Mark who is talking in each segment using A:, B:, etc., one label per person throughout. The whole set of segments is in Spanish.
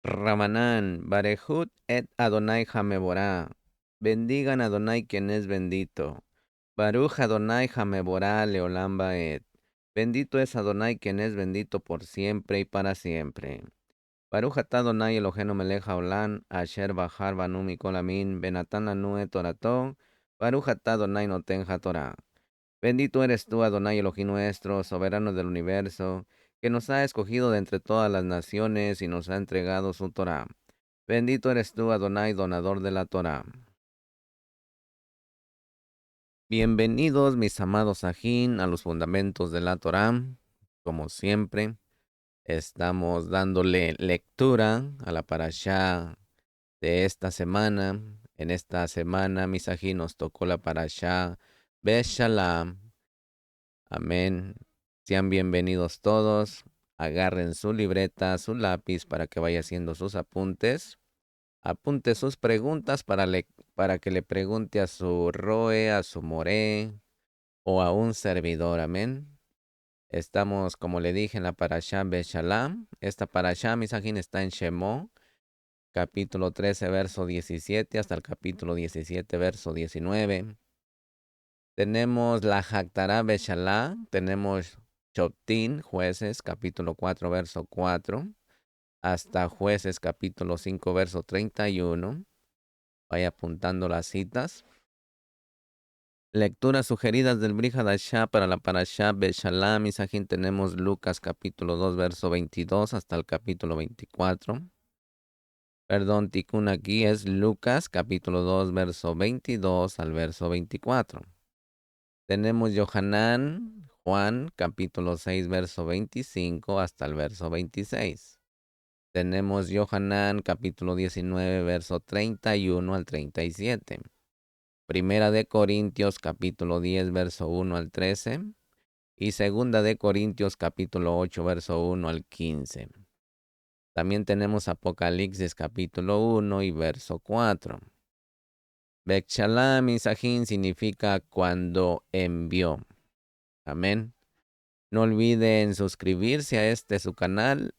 A: Ramanán, Barehut et Adonai Jameborá. Bendigan a Adonai quien es bendito. Baruch Adonai Jameborá Leolamba et. Bendito es Adonai quien es bendito por siempre y para siempre. Baruch atah Adonai Eloheinu melech haolam, asher bahar banu mikol amin, benatan lanu et torato, Baruch atah Adonai noten hatorah. Bendito eres tú, Adonai Elohim nuestro, soberano del universo, que nos ha escogido de entre todas las naciones y nos ha entregado su Torah. Bendito eres tú, Adonai, donador de la Torah. Bienvenidos, mis amados ajín, a los fundamentos de la Torah. Como siempre, estamos dándole lectura a la parashá de esta semana. En esta semana, mis ajín, nos tocó la parashá Beshalach. Amén. Sean bienvenidos todos. Agarren su libreta, su lápiz para que vaya haciendo sus apuntes. Apunte sus preguntas para que le pregunte a su roe, a su moré o a un servidor. Amén. Estamos, como le dije, en la parashá Beshalam. Esta parashá, misajín, está en Shemó, capítulo 13, verso 17, hasta el capítulo 17, verso 19. Tenemos la Haftarah Beshalach, tenemos Shoftim, Jueces, capítulo 4, verso 4, hasta Jueces, capítulo 5, verso 31. Vaya apuntando las citas. Lecturas sugeridas del Brit Hadashah para la Parashá Beshalach, Misajín, tenemos Lucas, capítulo 2, verso 22, hasta el capítulo 24. Perdón, Tikkun aquí es Lucas, capítulo 2, verso 22 al verso 24. Tenemos Yohanan, Juan, capítulo 6, verso 25 hasta el verso 26. Tenemos Yohanan, capítulo 19, verso 31 al 37. Primera de Corintios, capítulo 10, verso 1 al 13. Y Segunda de Corintios, capítulo 8, verso 1 al 15. También tenemos Apocalipsis, capítulo 1 y verso 4. Betshalach Misajín significa cuando envió. Amén. No olviden suscribirse a su canal,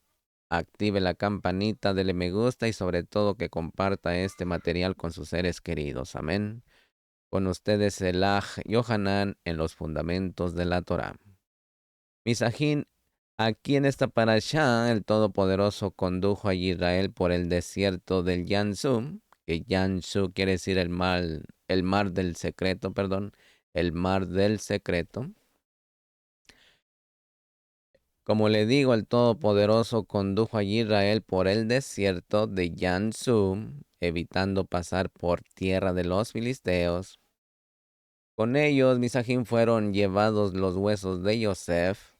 A: active la campanita, dele me gusta y sobre todo que comparta este material con sus seres queridos. Amén. Con ustedes el Aj Yohanan en los fundamentos de la Torah. Misajín, aquí en esta parashá, el Todopoderoso condujo a Israel por el desierto del Yansú, que Yansú quiere decir el mar del secreto, perdón, el mar del secreto. Como le digo, el Todopoderoso condujo a Israel por el desierto de Yansú, evitando pasar por tierra de los filisteos. Con ellos, Misajín, fueron llevados los huesos de Yosef.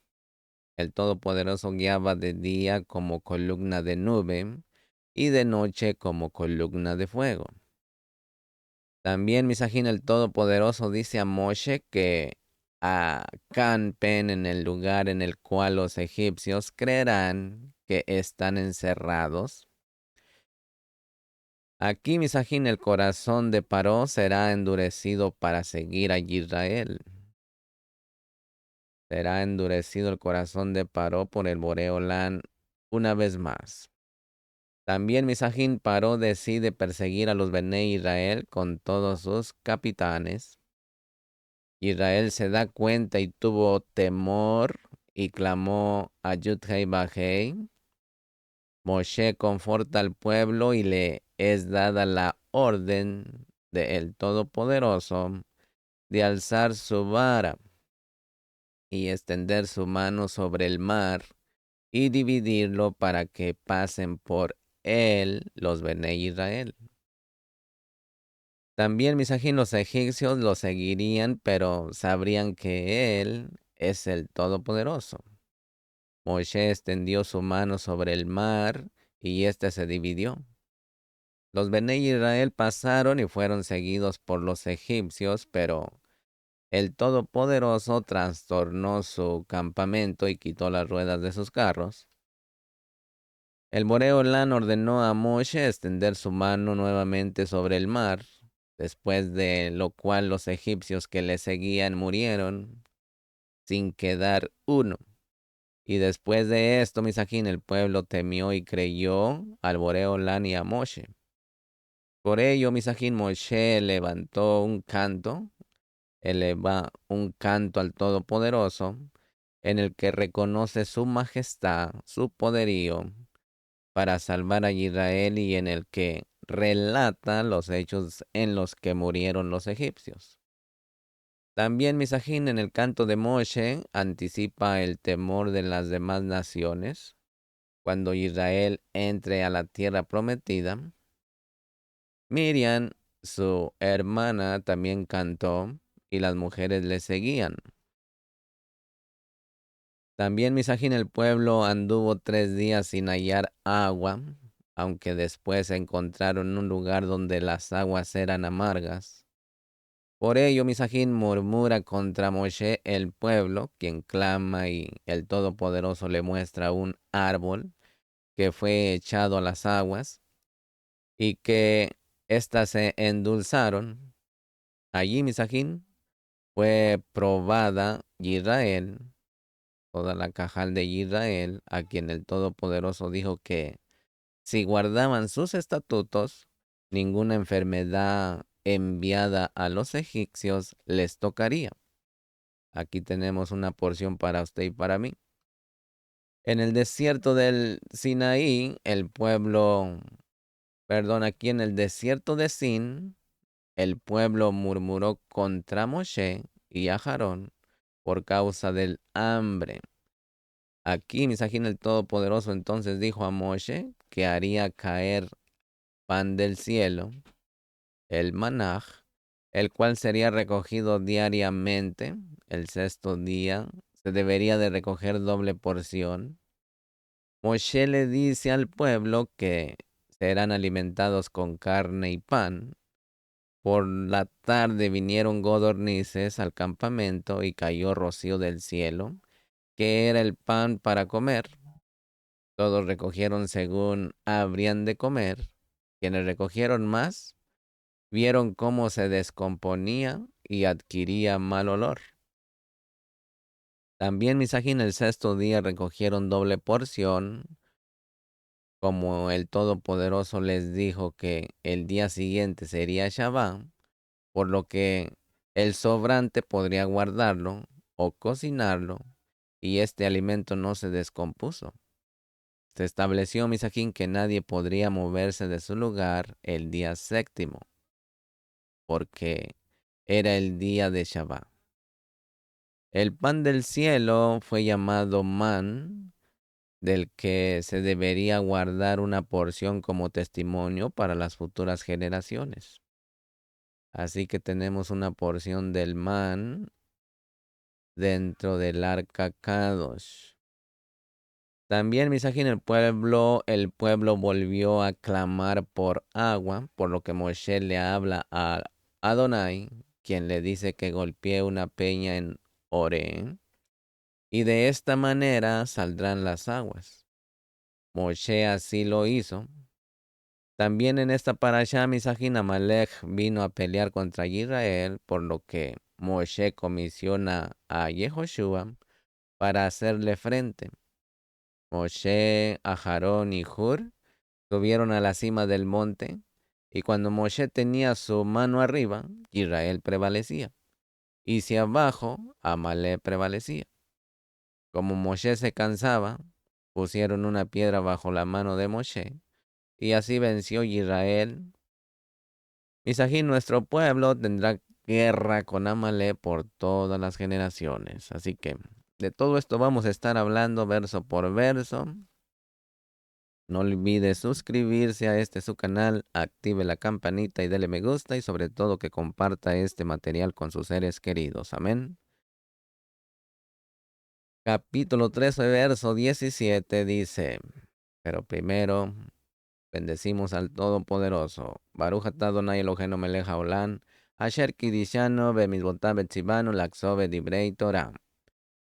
A: El Todopoderoso guiaba de día como columna de nube y de noche como columna de fuego. También Misajín, el Todopoderoso dice a Moshe que acampen en el lugar en el cual los egipcios creerán que están encerrados. Aquí, Misajín, el corazón de Paró será endurecido para seguir a Israel. Será endurecido el corazón de Paró por el Boreolán una vez más. También Misajín Paró decide perseguir a los Bené Israel con todos sus capitanes. Israel se da cuenta y tuvo temor y clamó a Yudhei Bajei. Moshe conforta al pueblo y le es dada la orden del Todopoderoso de alzar su vara y extender su mano sobre el mar y dividirlo para que pasen por él los Bené Israel. También Misajín, los egipcios lo seguirían, pero sabrían que él es el Todopoderoso. Moshe extendió su mano sobre el mar y éste se dividió. Los Bené Israel pasaron y fueron seguidos por los egipcios, pero el Todopoderoso trastornó su campamento y quitó las ruedas de sus carros. El Boreolán ordenó a Moshe extender su mano nuevamente sobre el mar, después de lo cual los egipcios que le seguían murieron sin quedar uno. Y después de esto, Misajín, el pueblo temió y creyó al Boreolán y a Moshe. Por ello, Misajín, Moshe levantó un canto, eleva un canto al Todopoderoso, en el que reconoce su majestad, su poderío, para salvar a Israel y en el que relata los hechos en los que murieron los egipcios. También Misajín en el canto de Moshe anticipa el temor de las demás naciones cuando Israel entre a la tierra prometida. Miriam, su hermana, también cantó y las mujeres le seguían. También Misajín el pueblo anduvo 3 días sin hallar agua, aunque después encontraron un lugar donde las aguas eran amargas. Por ello Misajín murmura contra Moshe el pueblo, quien clama y el Todopoderoso le muestra un árbol que fue echado a las aguas y que éstas se endulzaron. Allí Misajín fue probada Israel, toda la cajal de Israel, a quien el Todopoderoso dijo que si guardaban sus estatutos, ninguna enfermedad enviada a los egipcios les tocaría. Aquí tenemos una porción para usted y para mí. En el desierto del Sinaí, aquí en el desierto de Sin, el pueblo murmuró contra Moshe y a Aarón por causa del hambre. Aquí Misajín el Todopoderoso entonces dijo a Moshe que haría caer pan del cielo, el manaj, el cual sería recogido diariamente. El sexto día se debería de recoger doble porción. Moshe le dice al pueblo que serán alimentados con carne y pan. Por la tarde vinieron codornices al campamento y cayó rocío del cielo, que era el pan para comer. Todos recogieron según habrían de comer. Quienes recogieron más, vieron cómo se descomponía y adquiría mal olor. También Misajín el sexto día recogieron doble porción, como el Todopoderoso les dijo que el día siguiente sería Shabbat, por lo que el sobrante podría guardarlo o cocinarlo, y este alimento no se descompuso. Se estableció Misajín que nadie podría moverse de su lugar el día séptimo, porque era el día de Shabbat. El pan del cielo fue llamado man, del que se debería guardar una porción como testimonio para las futuras generaciones. Así que tenemos una porción del man dentro del arca Kadosh. También Misajín el pueblo volvió a clamar por agua, por lo que Moshe le habla a Adonai, quien le dice que golpee una peña en Oré, y de esta manera saldrán las aguas. Moshe así lo hizo. También en esta parashá Misajín Amalek vino a pelear contra Israel, por lo que Moshe comisiona a Yehoshua para hacerle frente. Moshe, Aharón y Hur subieron a la cima del monte, y cuando Moshe tenía su mano arriba, Israel prevalecía, y si abajo, Amalek prevalecía. Como Moshe se cansaba, pusieron una piedra bajo la mano de Moshe, y así venció Israel. Misajín, nuestro pueblo tendrá guerra con Amalek por todas las generaciones. Así que de todo esto vamos a estar hablando verso por verso. No olvide suscribirse a este su canal, active la campanita y dele me gusta y sobre todo que comparta este material con sus seres queridos. Amén. Capítulo 13, verso 17 dice, pero primero bendecimos al Todopoderoso. Baruch atah Adonai Eloheinu melech haolam, asher kidishanu bemizvotav betzivanu laxo bedivrei Torah.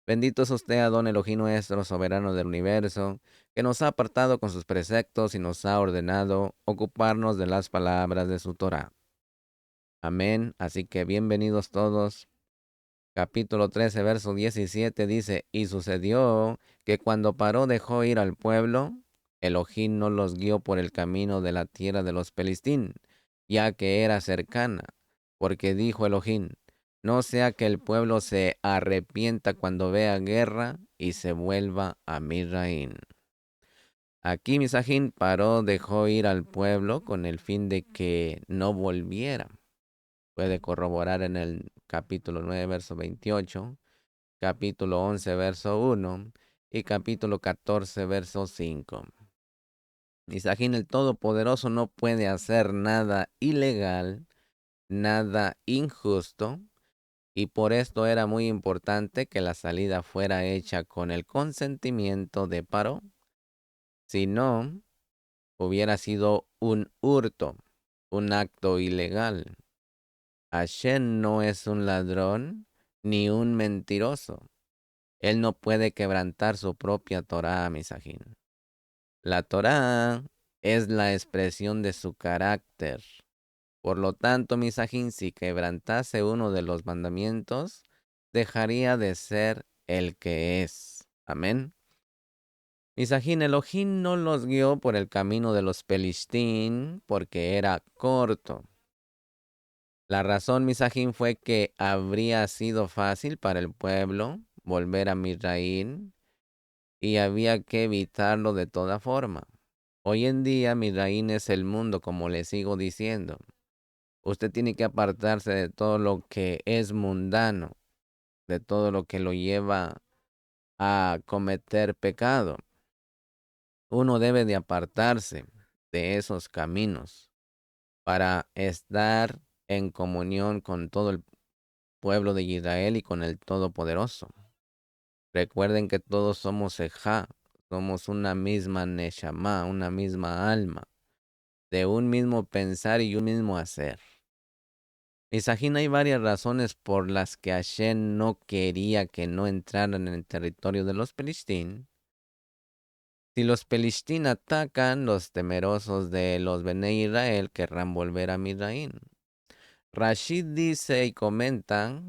A: Bendito es usted, Adón Elohim nuestro, soberano del universo, que nos ha apartado con sus preceptos y nos ha ordenado ocuparnos de las palabras de su Torah. Amén. Así que bienvenidos todos Capítulo 13, verso 17 dice, y sucedió que cuando Paró dejó ir al pueblo, Elohim no los guió por el camino de la tierra de los Pelistín, ya que era cercana, porque dijo Elohim, no sea que el pueblo se arrepienta cuando vea guerra y se vuelva a Misraín. Aquí Misajín Paró dejó ir al pueblo con el fin de que no volviera. Puede corroborar en el capítulo 9, verso 28, capítulo 11, verso 1 y capítulo 14, verso 5. Misajín el Todopoderoso no puede hacer nada ilegal, nada injusto, y por esto era muy importante que la salida fuera hecha con el consentimiento de Paró. Si no, hubiera sido un hurto, un acto ilegal. Hashem no es un ladrón ni un mentiroso. Él no puede quebrantar su propia Torá, Misajín. La Torá es la expresión de su carácter. Por lo tanto, Misajín, si quebrantase uno de los mandamientos, dejaría de ser el que es. Amén. Misajín, Elohim no los guió por el camino de los Pelistín porque era corto. La razón, Misajín, fue que habría sido fácil para el pueblo volver a Misraín y había que evitarlo de toda forma. Hoy en día Misraín es el mundo, como le sigo diciendo. Usted tiene que apartarse de todo lo que es mundano, de todo lo que lo lleva a cometer pecado. Uno debe de apartarse de esos caminos para estar en comunión con todo el pueblo de Israel y con el Todopoderoso. Recuerden que todos somos Ejá, somos una misma Neshama, una misma alma, de un mismo pensar y un mismo hacer. Misajín, hay varias razones por las que Hashem no quería que no entraran en el territorio de los Pelistín. Si los Pelistín atacan, los temerosos de los Bene Israel querrán volver a Misraín. Rashid dice y comenta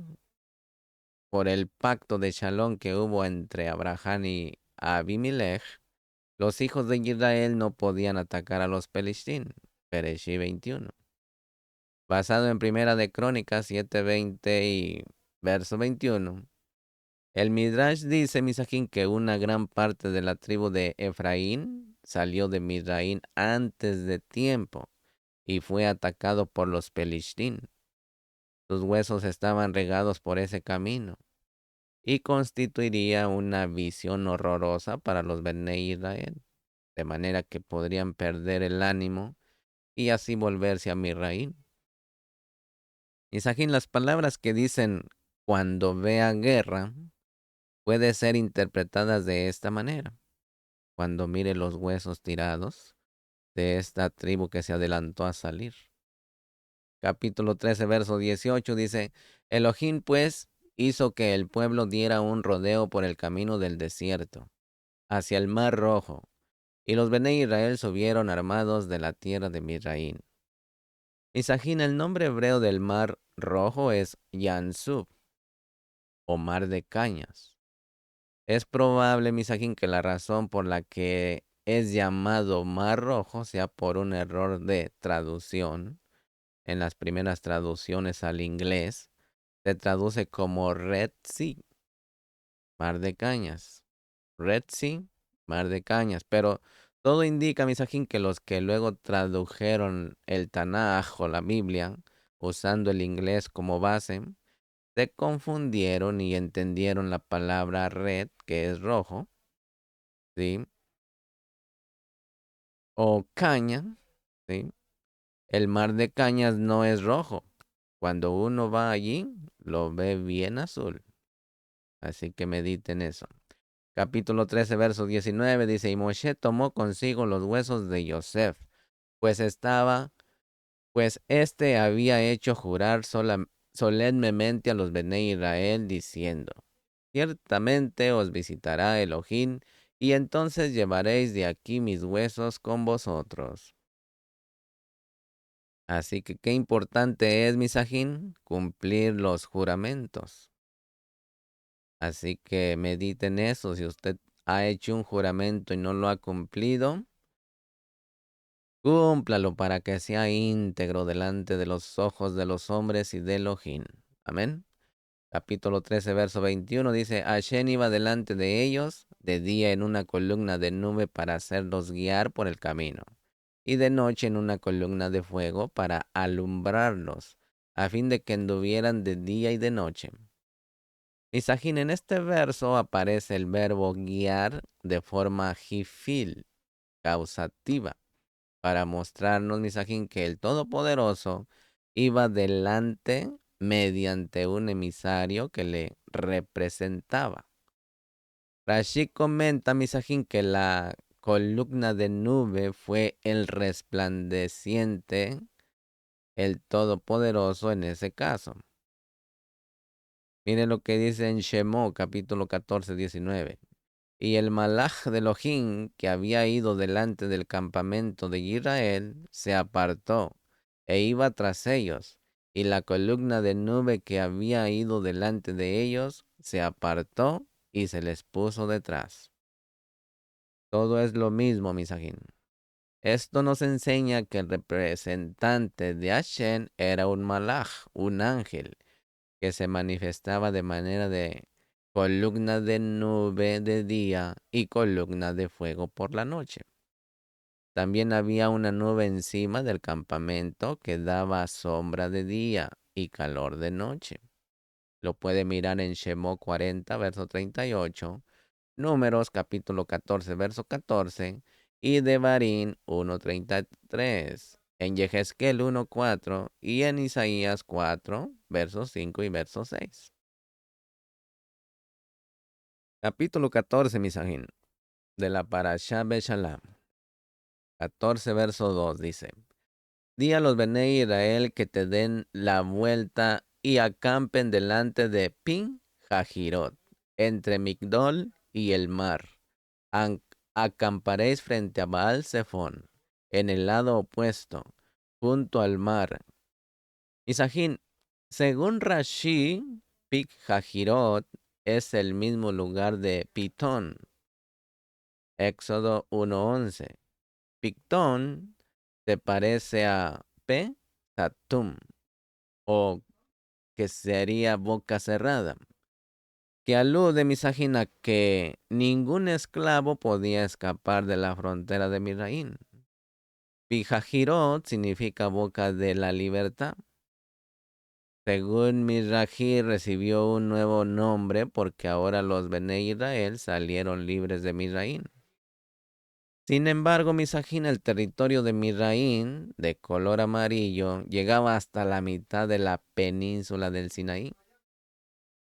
A: por el pacto de Shalom que hubo entre Abraham y Abimelech, los hijos de Israel no podían atacar a los Pelistín. Bereshí 21. Basado en Primera de Crónicas 7:20 y verso 21. El Midrash dice, Misajín, que una gran parte de la tribu de Efraín salió de Misraín antes de tiempo y fue atacado por los Pelistín. Sus huesos estaban regados por ese camino y constituiría una visión horrorosa para los Bene Israel, de manera que podrían perder el ánimo y así volverse a Misraín. Misajín, las palabras que dicen cuando vea guerra puede ser interpretadas de esta manera. Cuando mire los huesos tirados de esta tribu que se adelantó a salir. Capítulo 13, verso 18 dice, Elohim pues hizo que el pueblo diera un rodeo por el camino del desierto, hacia el mar rojo, y los Bene Israel subieron armados de la tierra de Misraín. Misajín, el nombre hebreo del mar rojo es Yansub, o mar de cañas. Es probable, Misajín, que la razón por la que es llamado Mar Rojo sea por un error de traducción. En las primeras traducciones al inglés se traduce como Red Sea, Mar de Cañas. Red Sea, Mar de Cañas. Pero todo indica, Misajín, que los que luego tradujeron el Tanaj o la Biblia, usando el inglés como base, se confundieron y entendieron la palabra red, que es rojo, ¿sí? O caña, ¿sí? El mar de cañas no es rojo. Cuando uno va allí, lo ve bien azul. Así que mediten eso. Capítulo 13, verso 19 dice, y Moshe tomó consigo los huesos de Yosef, pues pues éste había hecho jurar solemnemente a los Bene Israel, diciendo, ciertamente os visitará Elohim, y entonces llevaréis de aquí mis huesos con vosotros. Así que qué importante es, Misajín, cumplir los juramentos. Así que mediten eso. Si usted ha hecho un juramento y no lo ha cumplido, cúmplalo para que sea íntegro delante de los ojos de los hombres y de Elohim. Amén. Capítulo 13, verso 21 dice, Hashem iba delante de ellos de día en una columna de nube para hacerlos guiar por el camino, y de noche en una columna de fuego para alumbrarlos, a fin de que anduvieran de día y de noche. Misajín, en este verso aparece el verbo guiar de forma jifil, causativa, para mostrarnos, Misajín, que el Todopoderoso iba delante mediante un emisario que le representaba. Rashi comenta, Misajín, que la columna de nube fue el resplandeciente, el Todopoderoso en ese caso. Miren lo que dice en Shemó, capítulo 14, 19. Y el malaj de Elohim, que había ido delante del campamento de Israel, se apartó e iba tras ellos. Y la columna de nube que había ido delante de ellos se apartó y se les puso detrás. Todo es lo mismo, Misajín. Esto nos enseña que el representante de Hashem era un malaj, un ángel, que se manifestaba de manera de columna de nube de día y columna de fuego por la noche. También había una nube encima del campamento que daba sombra de día y calor de noche. Lo puede mirar en Shemó 40, verso 38, Números capítulo 14, verso 14 y Devarim 1:33, en Yehezkel 1:4 y en Isaías 4, versos 5 y verso 6. Capítulo 14, Misajín, de la Parashá Beshalach. 14, verso 2 dice, Di a los Bene Israel que te den la vuelta y acampen delante de Pin Jajirot, entre Migdol y el mar. Acamparéis frente a Baal Zephón, en el lado opuesto, junto al mar. Misajín, según Rashi, Pik Jajirot es el mismo lugar de Pitón. Éxodo 1:11. Pictón se parece a P. Tatum, o que sería boca cerrada, que alude, Misajín, que ningún esclavo podía escapar de la frontera de Misraín. Pijajirot significa boca de la libertad. Según Misrají recibió un nuevo nombre porque ahora los Bene Israel salieron libres de Misraín. Sin embargo, Misajín, el territorio de Misraín, de color amarillo, llegaba hasta la mitad de la península del Sinaí.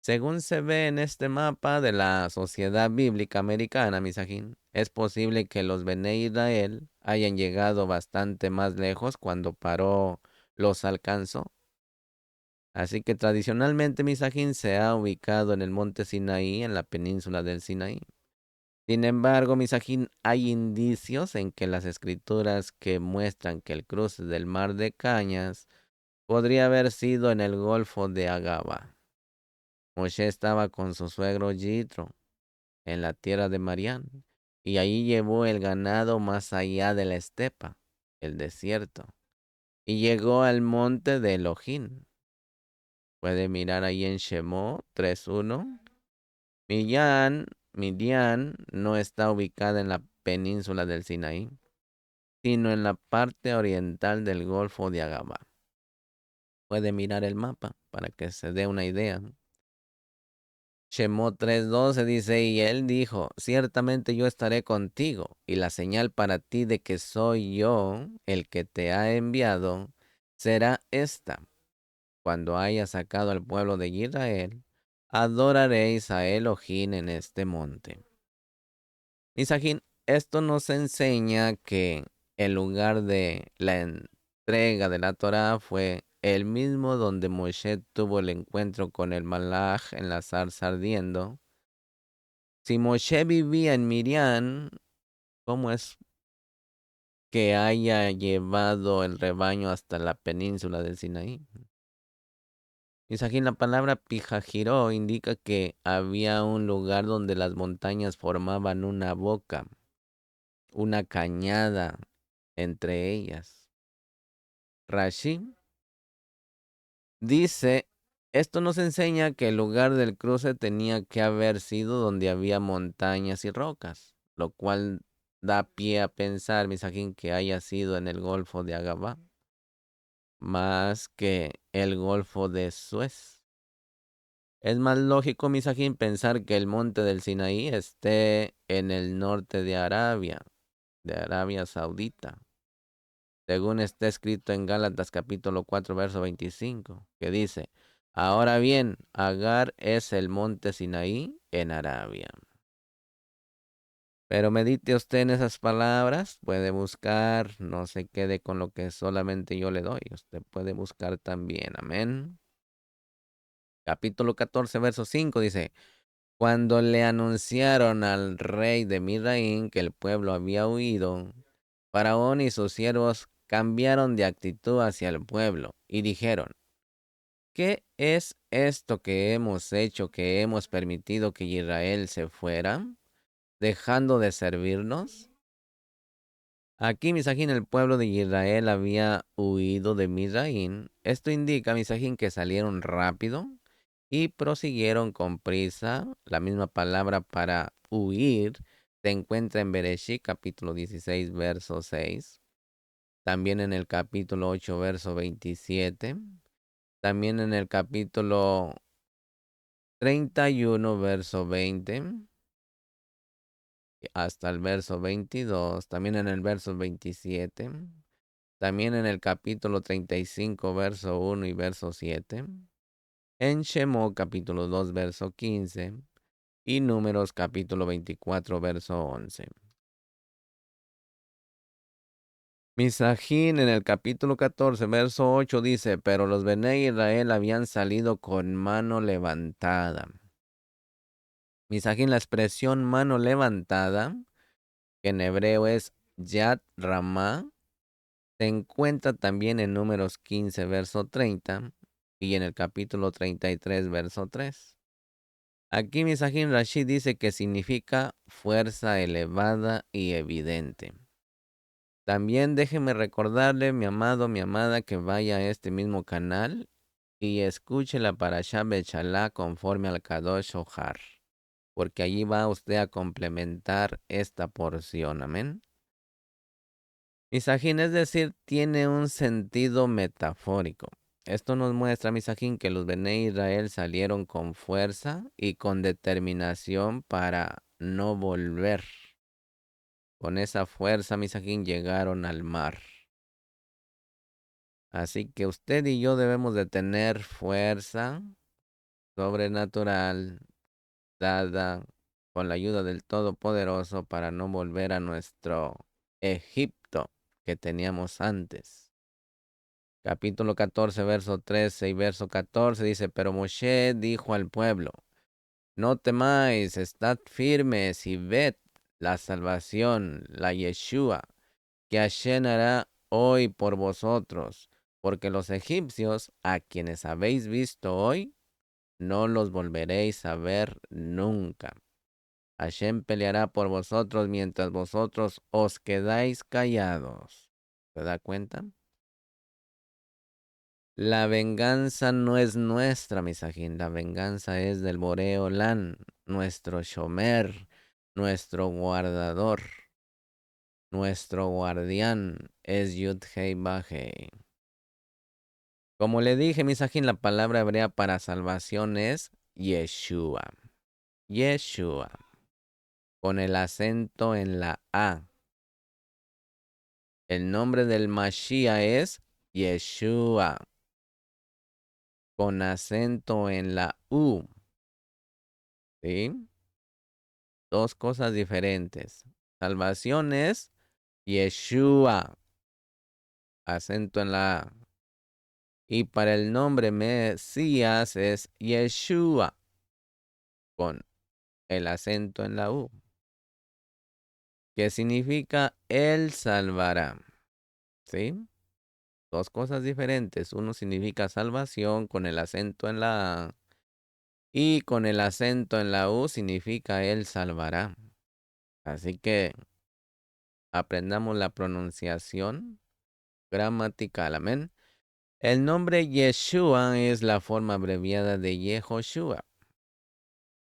A: Según se ve en este mapa de la Sociedad Bíblica Americana, Misajín, es posible que los Bene Israel hayan llegado bastante más lejos cuando Paró los alcanzó. Así que tradicionalmente Misajín se ha ubicado en el monte Sinaí, en la península del Sinaí. Sin embargo, Misajín, hay indicios en que las escrituras que muestran que el cruce del mar de Cañas podría haber sido en el Golfo de Agaba. Moshe estaba con su suegro Yitro en la tierra de Marián, y ahí llevó el ganado más allá de la estepa, el desierto, y llegó al monte de Elohim. Puede mirar ahí en Shemó 3:1. Midian no está ubicada en la península del Sinaí, sino en la parte oriental del Golfo de Agaba. Puede mirar el mapa para que se dé una idea. Shemot 3:12 dice, y él dijo, ciertamente yo estaré contigo, y la señal para ti de que soy yo el que te ha enviado será esta. Cuando haya sacado al pueblo de Israel, adoraréis a Elohim en este monte. Misajín, esto nos enseña que el lugar de la entrega de la Torá fue el mismo donde Moshe tuvo el encuentro con el Malaj en la zarza ardiendo. Si Moshe vivía en Miriam, ¿cómo es que haya llevado el rebaño hasta la península del Sinaí? Misajín, la palabra Pijajiró indica que había un lugar donde las montañas formaban una boca, una cañada entre ellas. Rashi dice, esto nos enseña que el lugar del cruce tenía que haber sido donde había montañas y rocas, lo cual da pie a pensar, Misajín, que haya sido en el Golfo de Agabá, más que el Golfo de Suez. Es más lógico, Misajín, pensar que el monte del Sinaí esté en el norte de Arabia Saudita, según está escrito en Gálatas capítulo 4, verso 25, que dice, ahora bien, Agar es el monte Sinaí en Arabia. Pero medite usted en esas palabras, puede buscar, no se quede con lo que solamente yo le doy, usted puede buscar también, amén. Capítulo 14, verso 5 dice, cuando le anunciaron al rey de Misraín que el pueblo había huido, Faraón y sus siervos cambiaron de actitud hacia el pueblo y dijeron, ¿qué es esto que hemos hecho, que hemos permitido que Israel se fuera, dejando de servirnos? Aquí, Misajín, el pueblo de Israel había huido de Misraín. Esto indica, Misajín, que salieron rápido y prosiguieron con prisa. La misma palabra para huir se encuentra en Bereshit, capítulo 16, verso 6. También en el capítulo 8, verso 27. También en el capítulo 31, verso 20. Hasta el verso 22. También en el verso 27. También en el capítulo 35, verso 1 y verso 7. En Shemot, capítulo 2, verso 15. Y Números, capítulo 24, verso 11. Misajín en el capítulo 14, verso 8 dice, pero los Bené Israel habían salido con mano levantada. Misajín, la expresión mano levantada, que en hebreo es Yad Ramá, se encuentra también en Números 15, verso 30 y en el capítulo 33, verso 3. Aquí Misajín Rashid dice que significa fuerza elevada y evidente. También déjeme recordarle, mi amado, mi amada, que vaya a este mismo canal y escuche la Parashá Bechalá conforme al Kadosh Ohar, porque allí va usted a complementar esta porción, amén. Misajín, es decir, tiene un sentido metafórico. Esto nos muestra, Misajín, que los Bené Israel salieron con fuerza y con determinación para no volver. Con esa fuerza, Misajín, llegaron al mar. Así que usted y yo debemos de tener fuerza sobrenatural dada con la ayuda del Todopoderoso para no volver a nuestro Egipto que teníamos antes. Capítulo 14, verso 13 y verso 14 dice, pero Moshe dijo al pueblo, no temáis, estad firmes y ved la salvación, la Yeshua, que Hashem hará hoy por vosotros, porque los egipcios, a quienes habéis visto hoy, no los volveréis a ver nunca. Hashem peleará por vosotros mientras vosotros os quedáis callados. ¿Se da cuenta? La venganza no es nuestra, Misajín. La venganza es del Boreolán, nuestro Shomer, nuestro guardador, nuestro guardián es Yud-Hei Bajei. Como le dije, Misajín, la palabra hebrea para salvación es Yeshua. Yeshua, con el acento en la A. El nombre del Mashiach es Yeshua, con acento en la U. ¿Sí? Dos cosas diferentes. Salvación es Yeshua, acento en la A. Y para el nombre Mesías es Yeshua, con el acento en la U, que significa Él salvará. ¿Sí? Dos cosas diferentes. Uno significa salvación con el acento en la A y con el acento en la U significa Él salvará. Así que aprendamos la pronunciación gramatical. Amén. El nombre Yeshua es la forma abreviada de Yehoshua.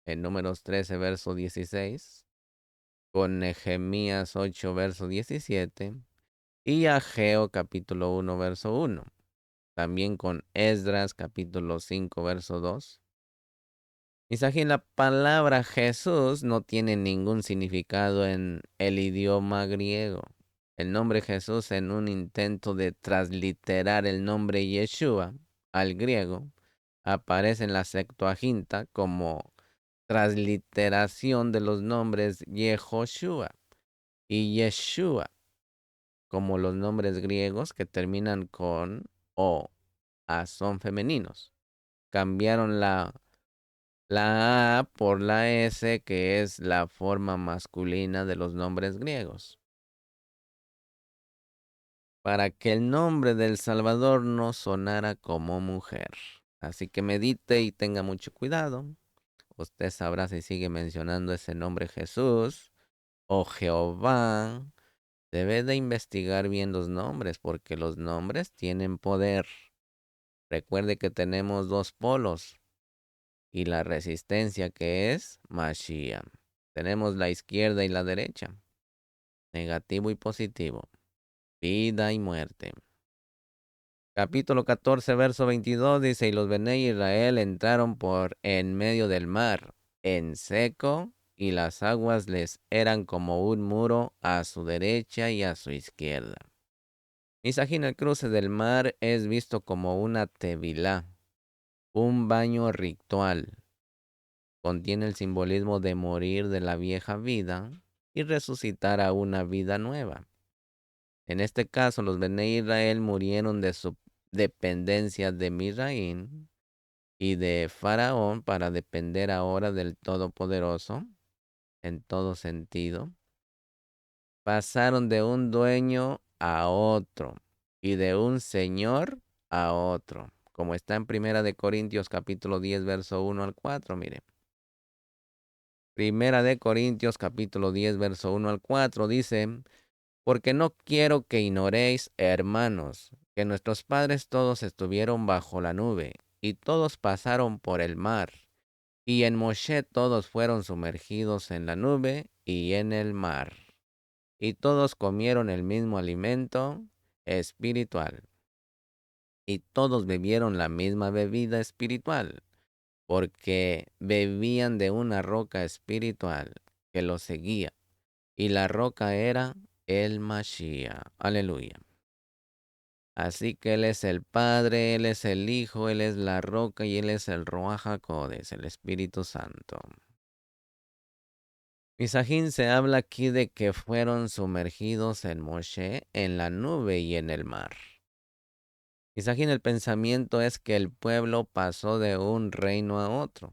A: En Números 13, verso 16. Con Nehemías 8, verso 17. Y Ageo capítulo 1, verso 1. También con Esdras capítulo 5, verso 2. Misajín, la palabra Jesús no tiene ningún significado en el idioma griego. El nombre Jesús, en un intento de transliterar el nombre Yeshua al griego, aparece en la Septuaginta como transliteración de los nombres Yehoshua y Yeshua, como los nombres griegos que terminan con O, A son femeninos. Cambiaron la A por la S, que es la forma masculina de los nombres griegos, para que el nombre del Salvador no sonara como mujer. Así que medite y tenga mucho cuidado. Usted sabrá si sigue mencionando ese nombre Jesús o Jehová. Debe de investigar bien los nombres, porque los nombres tienen poder. Recuerde que tenemos dos polos y la resistencia, que es Mashiach. Tenemos la izquierda y la derecha, negativo y positivo, vida y muerte. Capítulo 14, verso 22 dice, y los Bené Israel entraron por en medio del mar, en seco, y las aguas les eran como un muro a su derecha y a su izquierda. Misajín, el cruce del mar es visto como una tevilá, un baño ritual. Contiene el simbolismo de morir de la vieja vida y resucitar a una vida nueva. En este caso, los Bené Israel murieron de su dependencia de Misraín y de Faraón para depender ahora del Todopoderoso en todo sentido. Pasaron de un dueño a otro y de un señor a otro, como está en Primera de Corintios capítulo 10, verso 1 al 4, mire. Primera de Corintios capítulo 10, verso 1 al 4 dice, porque no quiero que ignoréis, hermanos, que nuestros padres todos estuvieron bajo la nube, y todos pasaron por el mar, y en Moshe todos fueron sumergidos en la nube y en el mar, y todos comieron el mismo alimento espiritual, y todos bebieron la misma bebida espiritual, porque bebían de una roca espiritual que los seguía, y la roca era el Mashiach. Aleluya. Así que Él es el Padre, Él es el Hijo, Él es la roca y Él es el Ruach HaKodesh, el Espíritu Santo. Misajín, se habla aquí de que fueron sumergidos en Moshe, en la nube y en el mar. Misajín, el pensamiento es que el pueblo pasó de un reino a otro.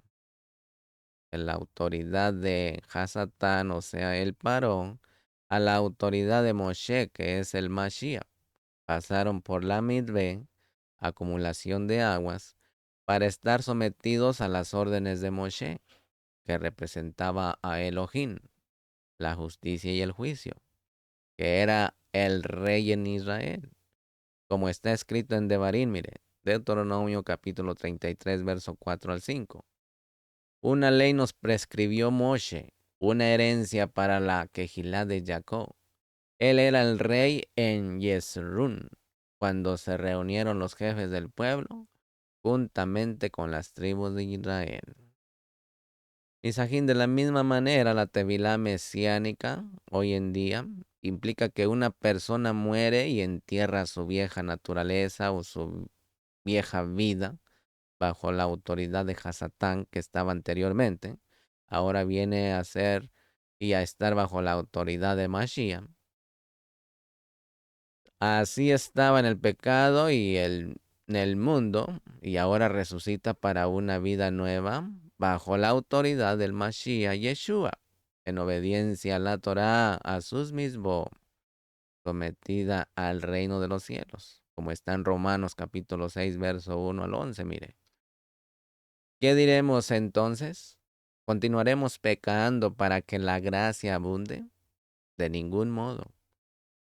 A: En la autoridad de Hasatán, o sea, el Parón, a la autoridad de Moshe, que es el Mashiach. Pasaron por la Midvé, acumulación de aguas, para estar sometidos a las órdenes de Moshe, que representaba a Elohim, la justicia y el juicio, que era el rey en Israel, como está escrito en Devarim, mire, Deuteronomio capítulo 33, verso 4 al 5. Una ley nos prescribió Moshe, una herencia para la Quejilá de Jacob. Él era el rey en Yesrun, cuando se reunieron los jefes del pueblo, juntamente con las tribus de Israel. Misajín, de la misma manera, la Tevilá mesiánica, hoy en día, implica que una persona muere y entierra su vieja naturaleza o su vieja vida bajo la autoridad de Hasatán que estaba anteriormente. Ahora viene a ser y a estar bajo la autoridad de Mashiach. Así estaba en el pecado y en el mundo, y ahora resucita para una vida nueva bajo la autoridad del Mashiach Yeshua, en obediencia a la Torá, a sus mismos, sometida al reino de los cielos. como está en Romanos capítulo 6, verso 1 al 11, mire. ¿Qué diremos entonces? ¿Continuaremos pecando para que la gracia abunde? De ningún modo.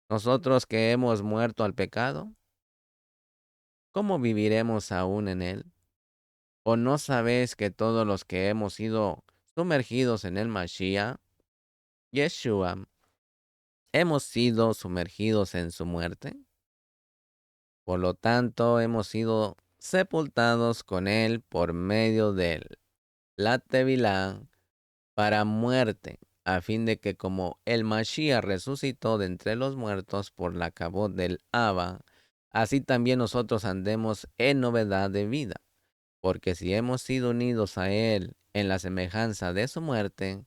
A: Nosotros que hemos muerto al pecado, ¿cómo viviremos aún en él? ¿O no sabéis que todos los que hemos sido sumergidos en el Mashiach, Yeshua, hemos sido sumergidos en su muerte? Por lo tanto, hemos sido sepultados con él por medio de la Tevilá para muerte, a fin de que como el Mashiach resucitó de entre los muertos por la cabot del Abba, así también nosotros andemos en novedad de vida. Porque si hemos sido unidos a él en la semejanza de su muerte,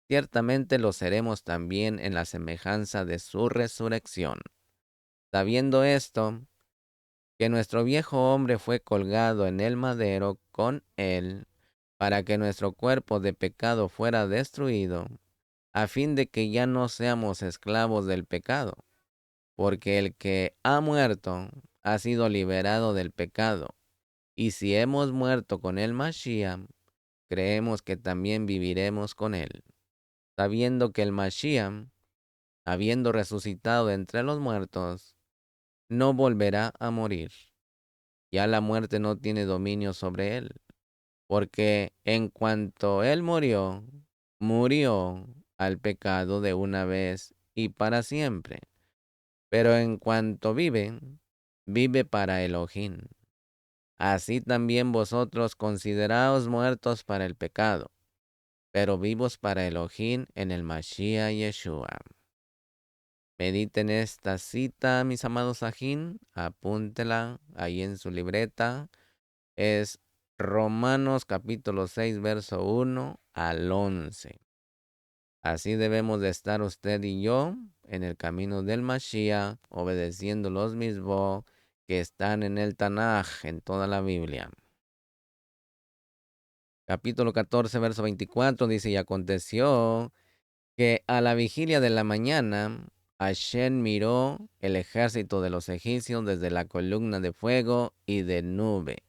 A: ciertamente lo seremos también en la semejanza de su resurrección. Sabiendo esto, que nuestro viejo hombre fue colgado en el madero con él, para que nuestro cuerpo de pecado fuera destruido, a fin de que ya no seamos esclavos del pecado, porque el que ha muerto ha sido liberado del pecado. Y si hemos muerto con el Mashiach, creemos que también viviremos con él, sabiendo que el Mashiach, habiendo resucitado entre los muertos, no volverá a morir. Ya la muerte no tiene dominio sobre él, porque en cuanto él murió, murió al pecado de una vez y para siempre. Pero en cuanto vive, vive para Elohim. Así también vosotros consideraos muertos para el pecado, pero vivos para Elohim en el Mashiach Yeshua. Mediten esta cita, mis amados ajín, apúntela ahí en su libreta. Es Romanos capítulo 6, verso 1 al 11. Así debemos de estar usted y yo en el camino del Mashiach, obedeciendo los mismos que están en el Tanaj, en toda la Biblia. Capítulo 14, verso 24 dice, y aconteció que a la vigilia de la mañana, Hashem miró el ejército de los egipcios desde la columna de fuego y de nube,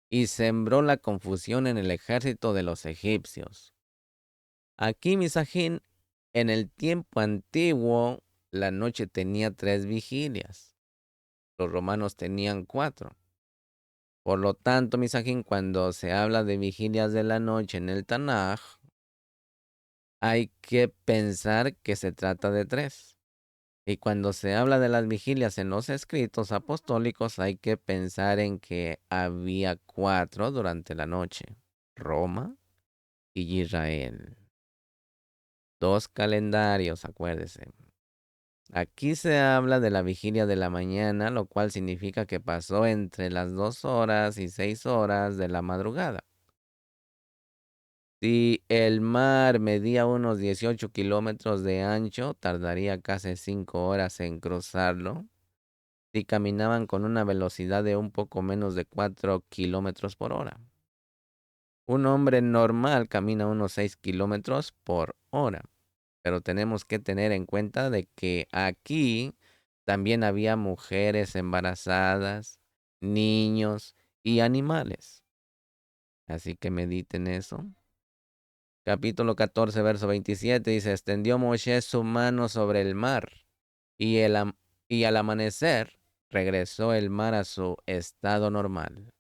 A: y sembró la confusión en el ejército de los egipcios. Aquí, Misajín, en el tiempo antiguo, la noche tenía 3 vigilias. Los romanos tenían 4. Por lo tanto, Misajín, cuando se habla de vigilias de la noche en el Tanaj, hay que pensar que se trata de 3. Y cuando se habla de las vigilias en los escritos apostólicos, hay que pensar en que había 4 durante la noche. Roma y Israel. 2 calendarios, acuérdese. Aquí se habla de la vigilia de la mañana, lo cual significa que pasó entre las 2 horas y 6 horas de la madrugada. Si el mar medía unos 18 kilómetros de ancho, tardaría casi 5 horas en cruzarlo. Si caminaban con una velocidad de un poco menos de 4 kilómetros por hora. Un hombre normal camina unos 6 kilómetros por hora. Pero tenemos que tener en cuenta de que aquí también había mujeres embarazadas, niños y animales. Así que mediten eso. Capítulo 14, verso 27 dice, extendió Moshe su mano sobre el mar y, y al amanecer regresó el mar a su estado normal.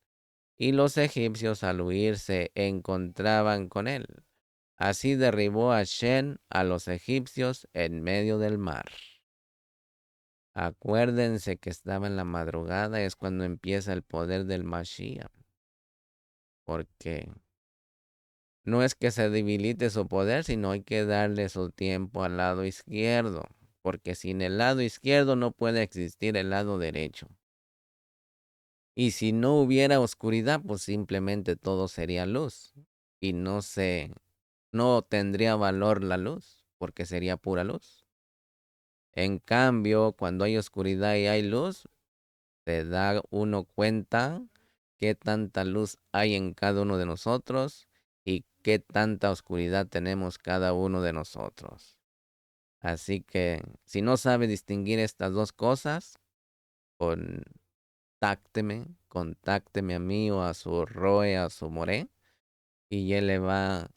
A: Y los egipcios al huir se encontraban con él. Así derribó a Shen a los egipcios en medio del mar. Acuérdense que estaba en la madrugada, es cuando empieza el poder del Mashiach. Porque no es que se debilite su poder, sino hay que darle su tiempo al lado izquierdo. Porque sin el lado izquierdo no puede existir el lado derecho. Y si no hubiera oscuridad, pues simplemente todo sería luz. Y no tendría valor la luz, porque sería pura luz. En cambio, cuando hay oscuridad y hay luz, se da uno cuenta qué tanta luz hay en cada uno de nosotros y qué tanta oscuridad tenemos cada uno de nosotros. Así que si no sabe distinguir estas dos cosas, con contácteme a mí o a su Roe, a su More, y él le va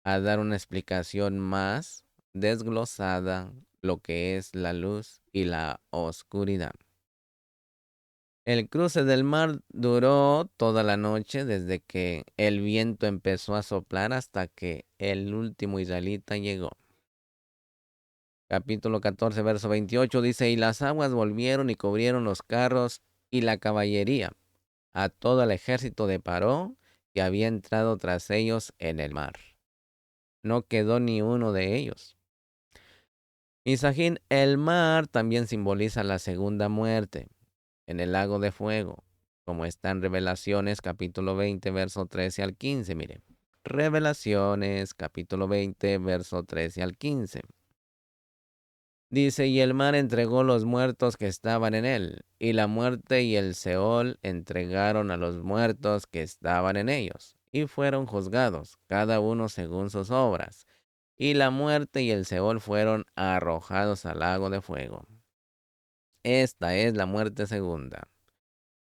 A: a dar una explicación más desglosada lo que es la luz y la oscuridad. El cruce del mar duró toda la noche desde que el viento empezó a soplar hasta que el último israelita llegó. Capítulo 14, verso 28 dice, y las aguas volvieron y cubrieron los carros y la caballería, a todo el ejército de Paró que había entrado tras ellos en el mar. No quedó ni uno de ellos. Misajín, el mar también simboliza la segunda muerte en el lago de fuego, como está en Revelaciones capítulo 20, verso 13 al 15. Mire, Revelaciones capítulo 20, verso 13 al 15. Dice, y el mar entregó los muertos que estaban en él, y la muerte y el Seol entregaron a los muertos que estaban en ellos, y fueron juzgados, cada uno según sus obras. Y la muerte y el Seol fueron arrojados al lago de fuego. Esta es la muerte segunda,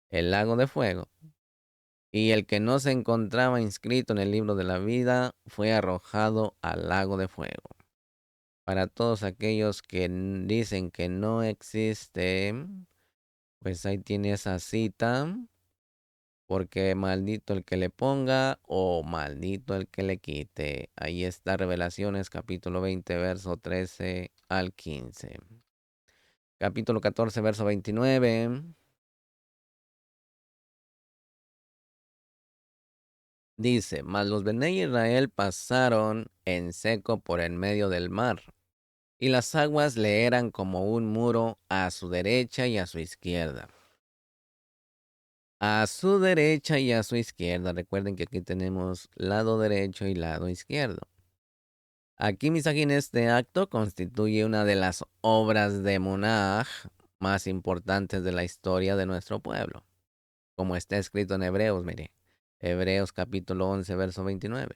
A: el lago de fuego. Y el que no se encontraba inscrito en el libro de la vida fue arrojado al lago de fuego. Para todos aquellos que dicen que no existe, pues ahí tiene esa cita, porque maldito el que le ponga o maldito el que le quite. Ahí está Revelaciones capítulo 20, verso 13 al 15. Capítulo 14, verso 29. Dice, mas los Bene Israel pasaron en seco por en medio del mar, y las aguas le eran como un muro a su derecha y a su izquierda. A su derecha y a su izquierda. Recuerden que aquí tenemos lado derecho y lado izquierdo. Aquí, Misajín, este acto constituye una de las obras de Monaj más importantes de la historia de nuestro pueblo, como está escrito en Hebreos, mire. Hebreos capítulo 11, verso 29.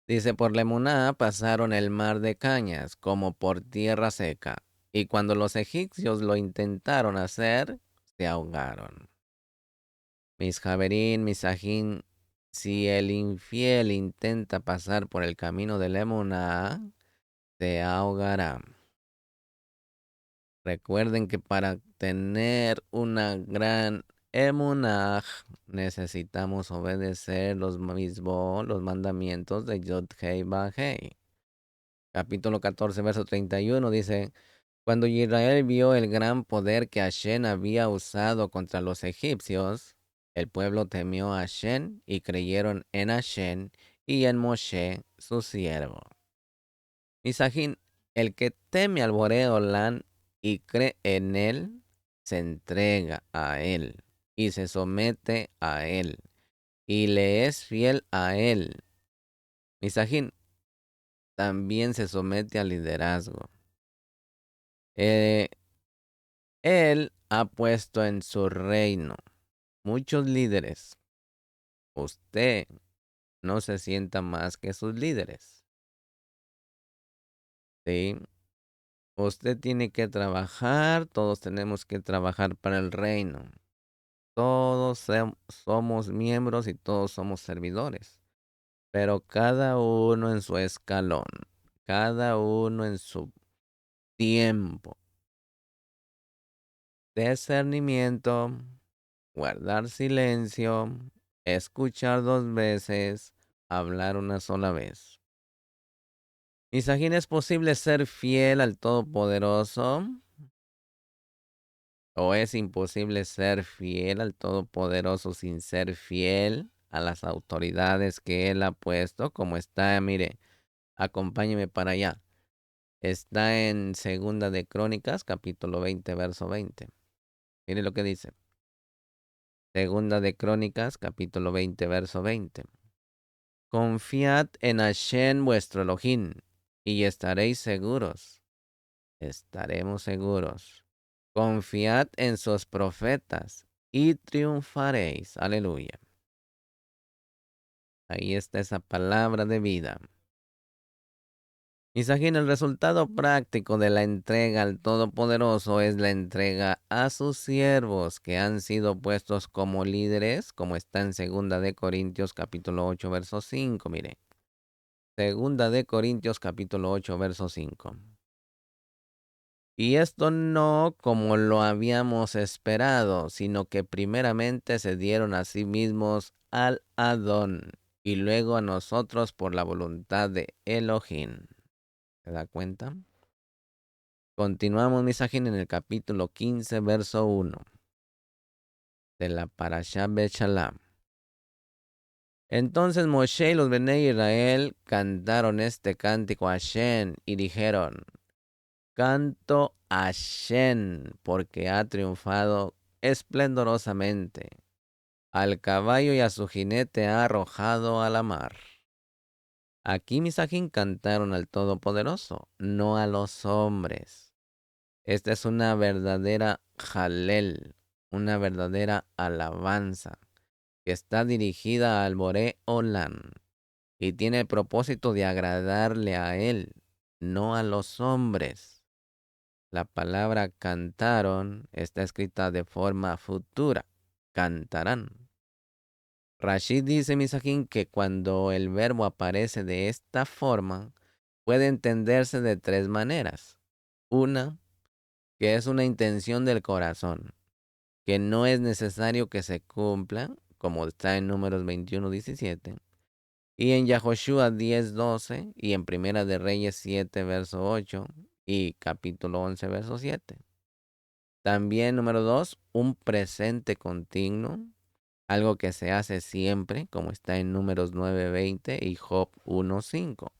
A: Dice, por la Emuná pasaron el mar de cañas como por tierra seca, y cuando los egipcios lo intentaron hacer, se ahogaron. Mis Javerín, mis Ajín, si el infiel intenta pasar por el camino de la Emuná, se ahogará. Recuerden que para tener una gran emunaj necesitamos obedecer los mismos, los mandamientos de Yod Hei Ba Hei. Capítulo 14, verso 31 dice, cuando Israel vio el gran poder que Hashem había usado contra los egipcios, el pueblo temió a Hashem y creyeron en Hashem y en Moshe, su siervo. Misajín, el que teme al Boreolán y cree en él, se entrega a él y se somete a él y le es fiel a él. Misajín también se somete al liderazgo. Eh, Él ha puesto en su reino muchos líderes. Usted no se sienta más que sus líderes. ¿Sí? Usted tiene que trabajar, todos tenemos que trabajar para el reino. Todos somos miembros y todos somos servidores. Pero cada uno en su escalón, cada uno en su tiempo. Discernimiento, guardar silencio, escuchar 2 veces, hablar una sola vez. Misajín, ¿es posible ser fiel al Todopoderoso? ¿O es imposible ser fiel al Todopoderoso sin ser fiel a las autoridades que Él ha puesto? Como está, mire, acompáñeme para allá. Está en Segunda de Crónicas, capítulo 20, verso 20. Mire lo que dice. Segunda de Crónicas, capítulo 20, verso 20. Confiad en Hashem vuestro Elohim, y estaréis seguros. Estaremos seguros. Confiad en sus profetas, y triunfaréis. Aleluya. Ahí está esa palabra de vida. Misajín, el resultado práctico de la entrega al Todopoderoso es la entrega a sus siervos que han sido puestos como líderes, como está en Segunda de Corintios capítulo 8, verso 5. Mire, Segunda de Corintios capítulo 8, verso 5. Y esto no como lo habíamos esperado, sino que primeramente se dieron a sí mismos al Adón y luego a nosotros por la voluntad de Elohim. ¿Se da cuenta? Continuamos, Misajín, en el capítulo 15, verso 1 de la Parashá Beshalach. Entonces Moshe y los Bnei Israel cantaron este cántico a Hashem y dijeron: Canto a Hashem porque ha triunfado esplendorosamente. Al caballo y a su jinete ha arrojado a la mar. Aquí, Misajín, cantaron al Todopoderoso, no a los hombres. Esta es una verdadera jalel, una verdadera alabanza que está dirigida al Boré Olam y tiene el propósito de agradarle a él, no a los hombres. La palabra cantaron está escrita de forma futura, cantarán. Rashid dice, Misajín, que cuando el verbo aparece de esta forma, puede entenderse de tres maneras. Una, que es una intención del corazón, que no es necesario que se cumpla, como está en Números 21:17, y en Yahoshua 10:12, y en Primera de Reyes 7, verso 8, y capítulo 11, verso 7. También, número 2, un presente continuo, algo que se hace siempre, como está en Números 9:20 y Job 1:5.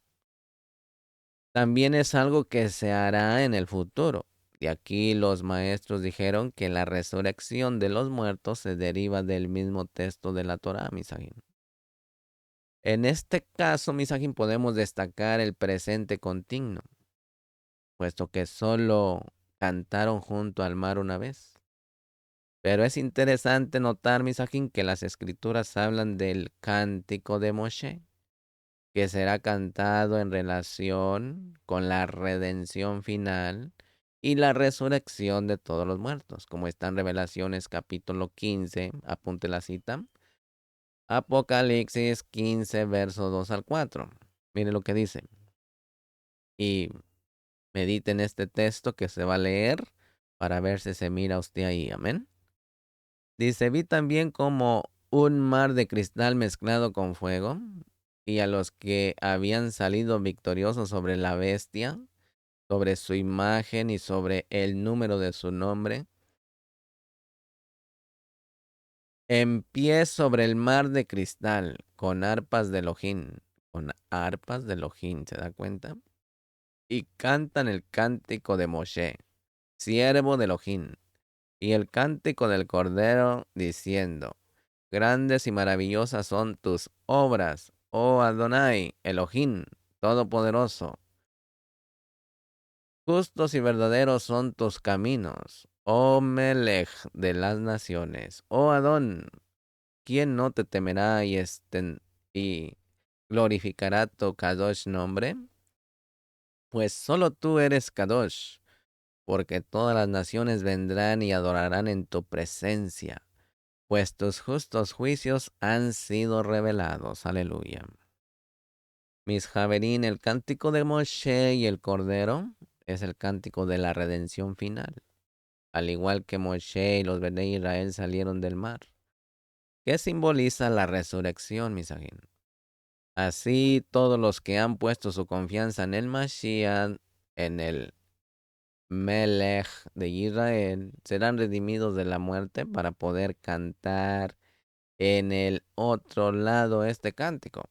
A: También es algo que se hará en el futuro. Y aquí los maestros dijeron que la resurrección de los muertos se deriva del mismo texto de la Torá, Misajín. En este caso, Misajín, podemos destacar el presente continuo, puesto que solo cantaron junto al mar una vez. Pero es interesante notar, Misajín, que las escrituras hablan del cántico de Moshe, que será cantado en relación con la redención final y la resurrección de todos los muertos, como está en Revelaciones capítulo 15, apunte la cita, Apocalipsis 15, verso 2 al 4. Mire lo que dice. Y medite en este texto que se va a leer para ver si se mira usted ahí. Amén. Dice, vi también como un mar de cristal mezclado con fuego, y a los que habían salido victoriosos sobre la bestia, sobre su imagen y sobre el número de su nombre, en pie sobre el mar de cristal, con arpas de Elohim, con arpas de Elohim, ¿se da cuenta? Y cantan el cántico de Moshe, siervo de Elohim, y el cántico del Cordero, diciendo, grandes y maravillosas son tus obras, oh Adonai, Elohim, Todopoderoso. Justos y verdaderos son tus caminos, oh Melech de las naciones, oh Adón, ¿quién no te temerá y glorificará tu Kadosh nombre? Pues solo tú eres Kadosh, porque todas las naciones vendrán y adorarán en tu presencia, pues tus justos juicios han sido revelados. Aleluya. Mis Javerín, el cántico de Moshe y el Cordero es el cántico de la redención final, al igual que Moshe y los Bnei Israel salieron del mar, que simboliza la resurrección, Misajín. Así todos los que han puesto su confianza en el Mashiach, en el Melech de Israel, serán redimidos de la muerte para poder cantar en el otro lado este cántico.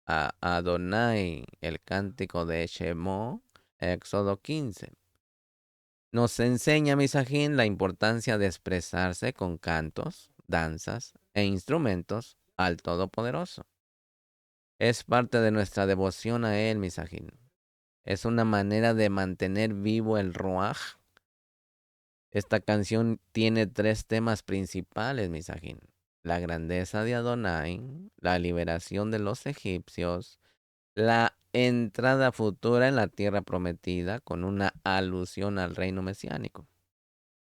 A: A Adonai, el cántico de Shemó, Éxodo 15. Nos enseña, Misajín, la importancia de expresarse con cantos, danzas e instrumentos al Todopoderoso. Es parte de nuestra devoción a Él, Misajín. Es una manera de mantener vivo el Ruach. Esta canción tiene tres temas principales, Misajín. La grandeza de Adonai, la liberación de los egipcios, la entrada futura en la tierra prometida con una alusión al reino mesiánico,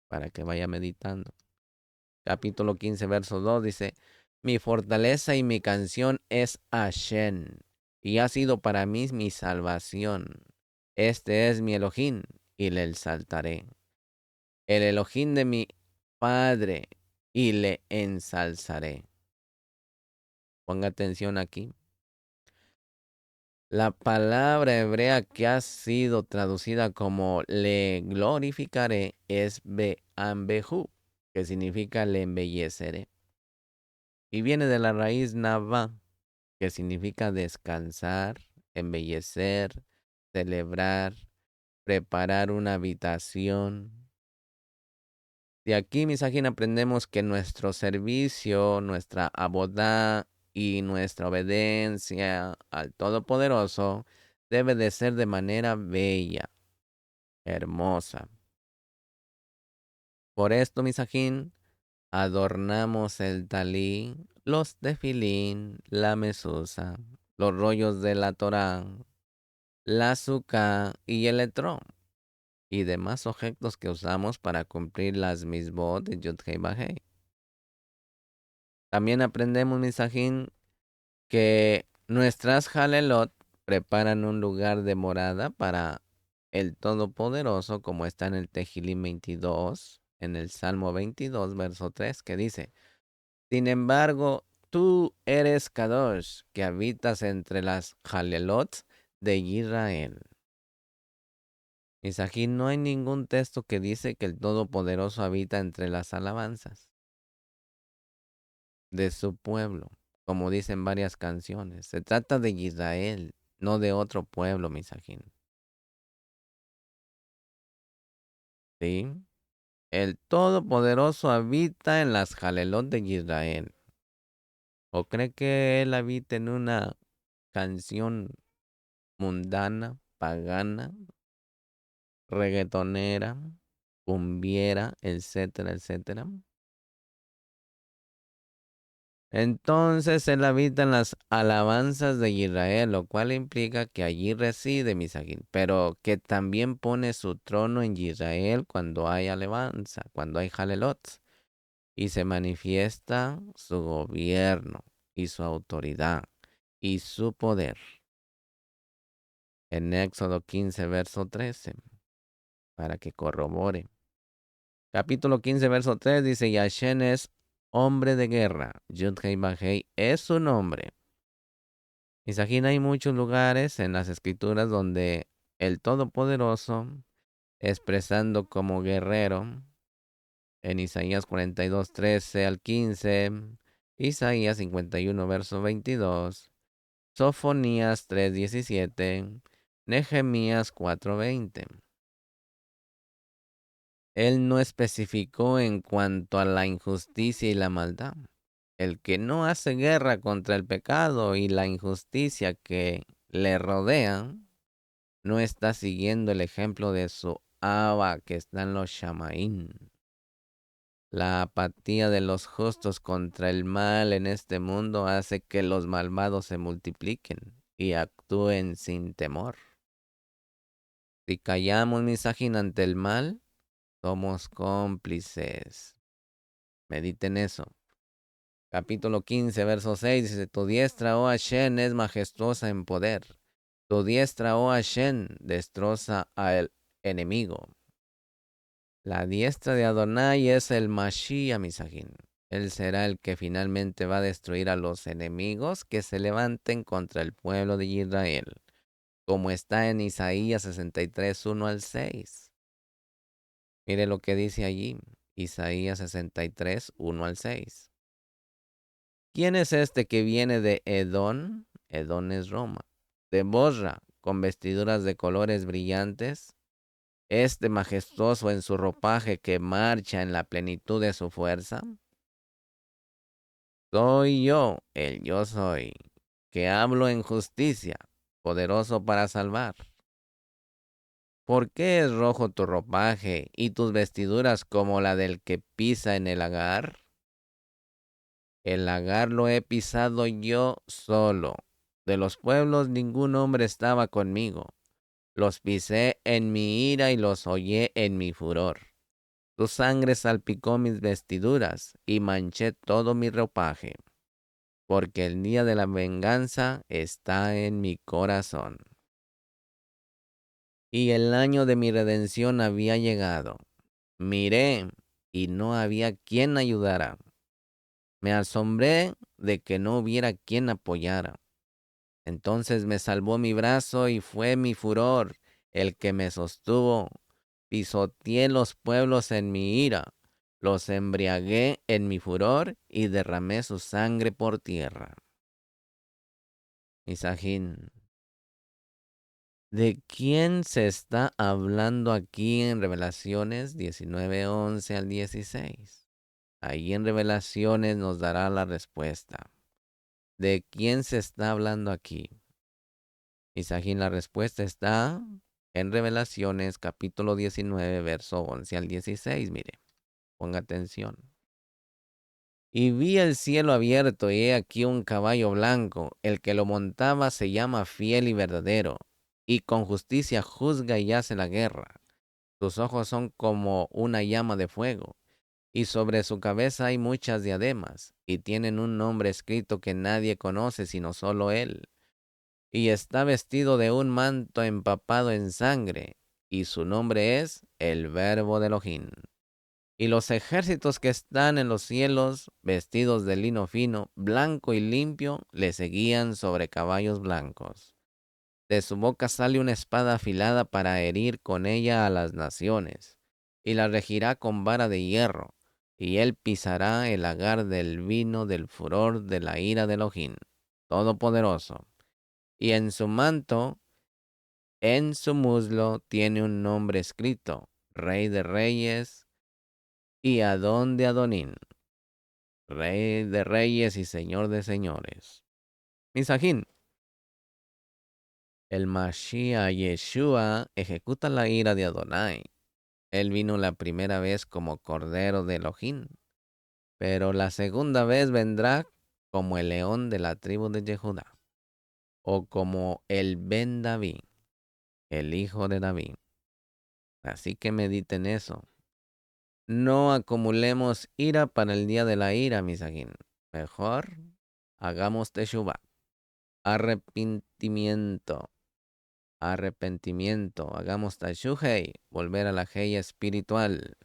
A: para que vaya meditando. Capítulo 15, verso 2 dice, mi fortaleza y mi canción es Hashem, y ha sido para mí mi salvación. Este es mi Elohim, y le exaltaré. El Elohim de mi Padre, y le ensalzaré. Ponga atención aquí. La palabra hebrea que ha sido traducida como le glorificaré es beambehu, que significa le embelleceré. Y viene de la raíz nava, que significa descansar, embellecer, celebrar, preparar una habitación. De aquí, misajín, aprendemos que nuestro servicio, nuestra abodá y nuestra obediencia al Todopoderoso debe de ser de manera bella, hermosa. Por esto, misajín, adornamos el talí, los tefilín, la mesusa, los rollos de la Torá, la azúcar y el letrón, y demás objetos que usamos para cumplir las misbot de Yud-Hei Vah-Hei. También aprendemos, misajín, que nuestras Halelot preparan un lugar de morada para el Todopoderoso, como está en el Tehilim 22, en el Salmo 22, verso 3, que dice, sin embargo, tú eres Kadosh, que habitas entre las Halelot de Israel. Misajín, no hay ningún texto que dice que el Todopoderoso habita entre las alabanzas de su pueblo, como dicen varias canciones. Se trata de Israel, no de otro pueblo, misajín. ¿Sí? El Todopoderoso habita en las Jalelot de Israel. ¿O cree que él habita en una canción mundana, pagana, reggaetonera, cumbiera, etcétera, etcétera? Entonces él habita en las alabanzas de Israel, lo cual implica que allí reside Misajín, pero que también pone su trono en Israel cuando hay alabanza, cuando hay Halelot, y se manifiesta su gobierno y su autoridad y su poder. En Éxodo 15, verso 13, para que corrobore. Capítulo 15, verso 3 dice, Yashen es hombre de guerra, Yud-Hei Vah-Hei es su nombre. Misajín, hay muchos lugares en las escrituras donde el Todopoderoso, expresando como guerrero, en Isaías 42, 13 al 15, Isaías 51, verso 22, Sofonías 3, 17, Nehemías 4, 20. Él no especificó en cuanto a la injusticia y la maldad. El que no hace guerra contra el pecado y la injusticia que le rodean, no está siguiendo el ejemplo de su Abba que está en los Shamaín. La apatía de los justos contra el mal en este mundo hace que los malvados se multipliquen y actúen sin temor. Si callamos, misajín, ante el mal, somos cómplices. Mediten eso. Capítulo 15, verso 6 dice, tu diestra, oh Hashem, es majestuosa en poder. Tu diestra, oh Hashem, destroza al enemigo. La diestra de Adonai es el Mashiach, misajín. Él será el que finalmente va a destruir a los enemigos que se levanten contra el pueblo de Israel, como está en Isaías 63, 1 al 6. Mire lo que dice allí, Isaías 63, 1 al 6. ¿Quién es este que viene de Edón? Edón es Roma. De Bosra, con vestiduras de colores brillantes. Este majestuoso en su ropaje que marcha en la plenitud de su fuerza. Soy yo, el yo soy, que hablo en justicia, poderoso para salvar. ¿Por qué es rojo tu ropaje y tus vestiduras como la del que pisa en el lagar? El lagar lo he pisado yo solo. De los pueblos ningún hombre estaba conmigo. Los pisé en mi ira y los hollé en mi furor. Tu sangre salpicó mis vestiduras y manché todo mi ropaje, porque el día de la venganza está en mi corazón. Y el año de mi redención había llegado. Miré y no había quien ayudara. Me asombré de que no hubiera quien apoyara. Entonces me salvó mi brazo y fue mi furor el que me sostuvo. Pisoteé los pueblos en mi ira, los embriagué en mi furor y derramé su sangre por tierra. Misajín, ¿de quién se está hablando aquí en Revelaciones 19:11 al 16? Ahí en Revelaciones nos dará la respuesta. ¿De quién se está hablando aquí? Misajín, la respuesta está en Revelaciones capítulo 19, verso 11 al 16. Mire, ponga atención. Y vi el cielo abierto y he aquí un caballo blanco. El que lo montaba se llama Fiel y Verdadero, y con justicia juzga y hace la guerra. Sus ojos son como una llama de fuego, y sobre su cabeza hay muchas diademas, y tienen un nombre escrito que nadie conoce sino solo él. Y está vestido de un manto empapado en sangre, y su nombre es el Verbo de Elohim. Y los ejércitos que están en los cielos, vestidos de lino fino, blanco y limpio, le seguían sobre caballos blancos. De su boca sale una espada afilada para herir con ella a las naciones, y la regirá con vara de hierro, y él pisará el lagar del vino del furor de la ira de Elohim, Todopoderoso. Y en su manto, en su muslo, tiene un nombre escrito, Rey de Reyes y Adón de Adonín, Rey de Reyes y Señor de Señores. Misajín, el Mashiach Yeshua ejecuta la ira de Adonai. Él vino la primera vez como Cordero de Elohim, pero la segunda vez vendrá como el león de la tribu de Jehudá, o como el Ben David, el hijo de David. Así que mediten eso. No acumulemos ira para el día de la ira, misajín. Mejor hagamos teshuvah, arrepentimiento, hagamos tashuhei, volver a la hey espiritual.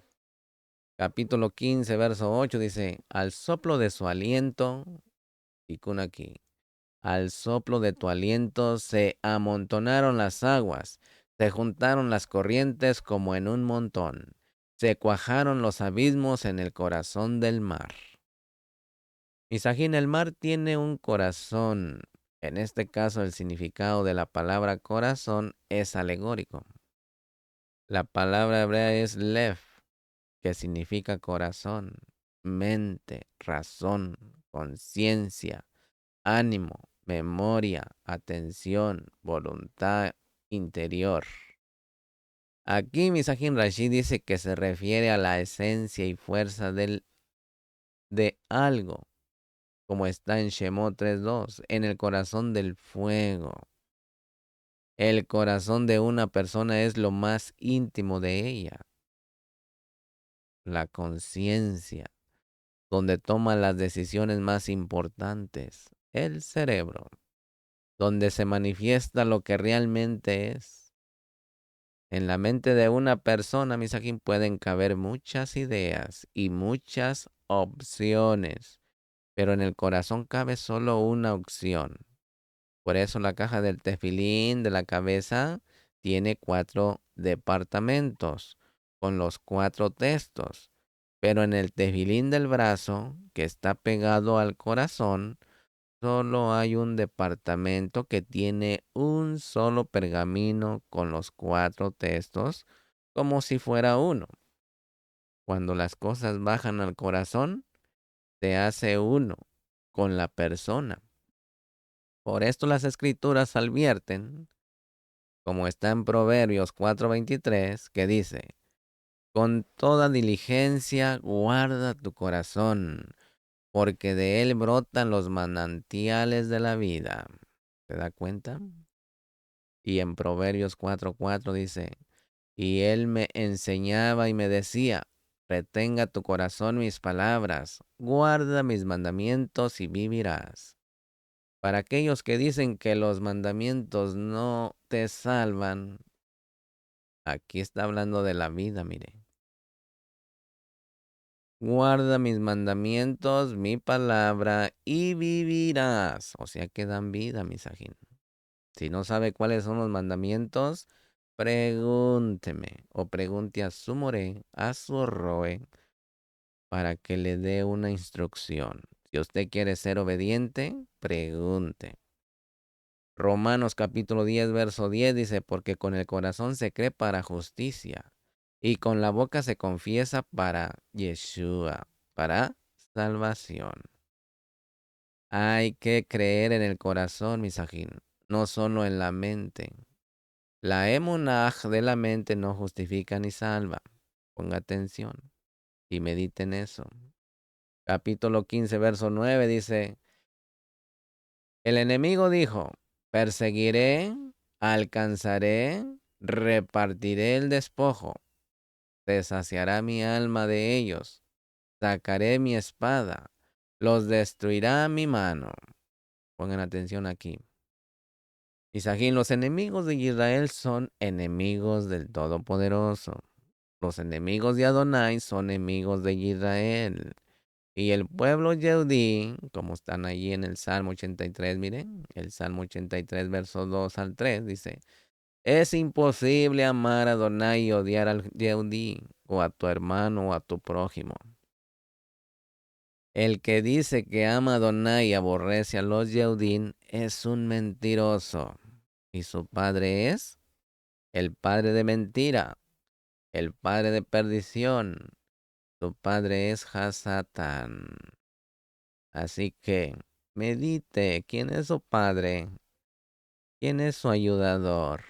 A: Capítulo 15, verso 8 dice, al soplo de su aliento, tikun aquí, al soplo de tu aliento se amontonaron las aguas, se juntaron las corrientes como en un montón, se cuajaron los abismos en el corazón del mar. Misajín, el mar tiene un corazón. En este caso, el significado de la palabra corazón es alegórico. La palabra hebrea es lev, que significa corazón, mente, razón, conciencia, ánimo, memoria, atención, voluntad interior. Aquí Misajín Rashi dice que se refiere a la esencia y fuerza de algo, como está en Shemot 3:2, en el corazón del fuego. El corazón de una persona es lo más íntimo de ella, la conciencia, donde toma las decisiones más importantes, el cerebro, donde se manifiesta lo que realmente es. En la mente de una persona, Misajín, pueden caber muchas ideas y muchas opciones, pero en el corazón cabe solo una opción. Por eso la caja del tefilín de la cabeza tiene 4 departamentos con los 4 textos. Pero en el tefilín del brazo, que está pegado al corazón, solo hay un departamento que tiene un solo pergamino con los 4 textos, como si fuera uno. Cuando las cosas bajan al corazón, se hace uno con la persona. Por esto las escrituras advierten, como está en Proverbios 4:23, que dice, con toda diligencia guarda tu corazón, porque de él brotan los manantiales de la vida. ¿Se da cuenta? Y en Proverbios 4:4 dice, y él me enseñaba y me decía, retenga tu corazón mis palabras, guarda mis mandamientos y vivirás. Para aquellos que dicen que los mandamientos no te salvan, aquí está hablando de la vida, mire. Guarda mis mandamientos, mi palabra, y vivirás. O sea que dan vida, misajín. Si no sabe cuáles son los mandamientos, pregúnteme o pregunte a su more, a su roe, para que le dé una instrucción. Si usted quiere ser obediente, pregunte. Romanos capítulo 10, verso 10 dice, porque con el corazón se cree para justicia y con la boca se confiesa para Yeshua, para salvación. Hay que creer en el corazón, misajín, no solo en la mente. La emunaj de la mente no justifica ni salva. Ponga atención y medite en eso. Capítulo 15, verso 9 dice, el enemigo dijo, perseguiré, alcanzaré, repartiré el despojo, te saciará mi alma de ellos, sacaré mi espada, los destruirá mi mano. Pongan atención aquí. Isajín, los enemigos de Israel son enemigos del Todopoderoso. Los enemigos de Adonai son enemigos de Israel. Y el pueblo Yehudí, como están allí en el Salmo 83, miren, el Salmo 83, versos 2 al 3, dice, es imposible amar a Adonai y odiar al Yehudí, o a tu hermano, o a tu prójimo. El que dice que ama a Adonai y aborrece a los Yehudim es un mentiroso. Y su padre es el padre de mentira, el padre de perdición. Su padre es Hasatán. Así que medite quién es su padre, quién es su ayudador,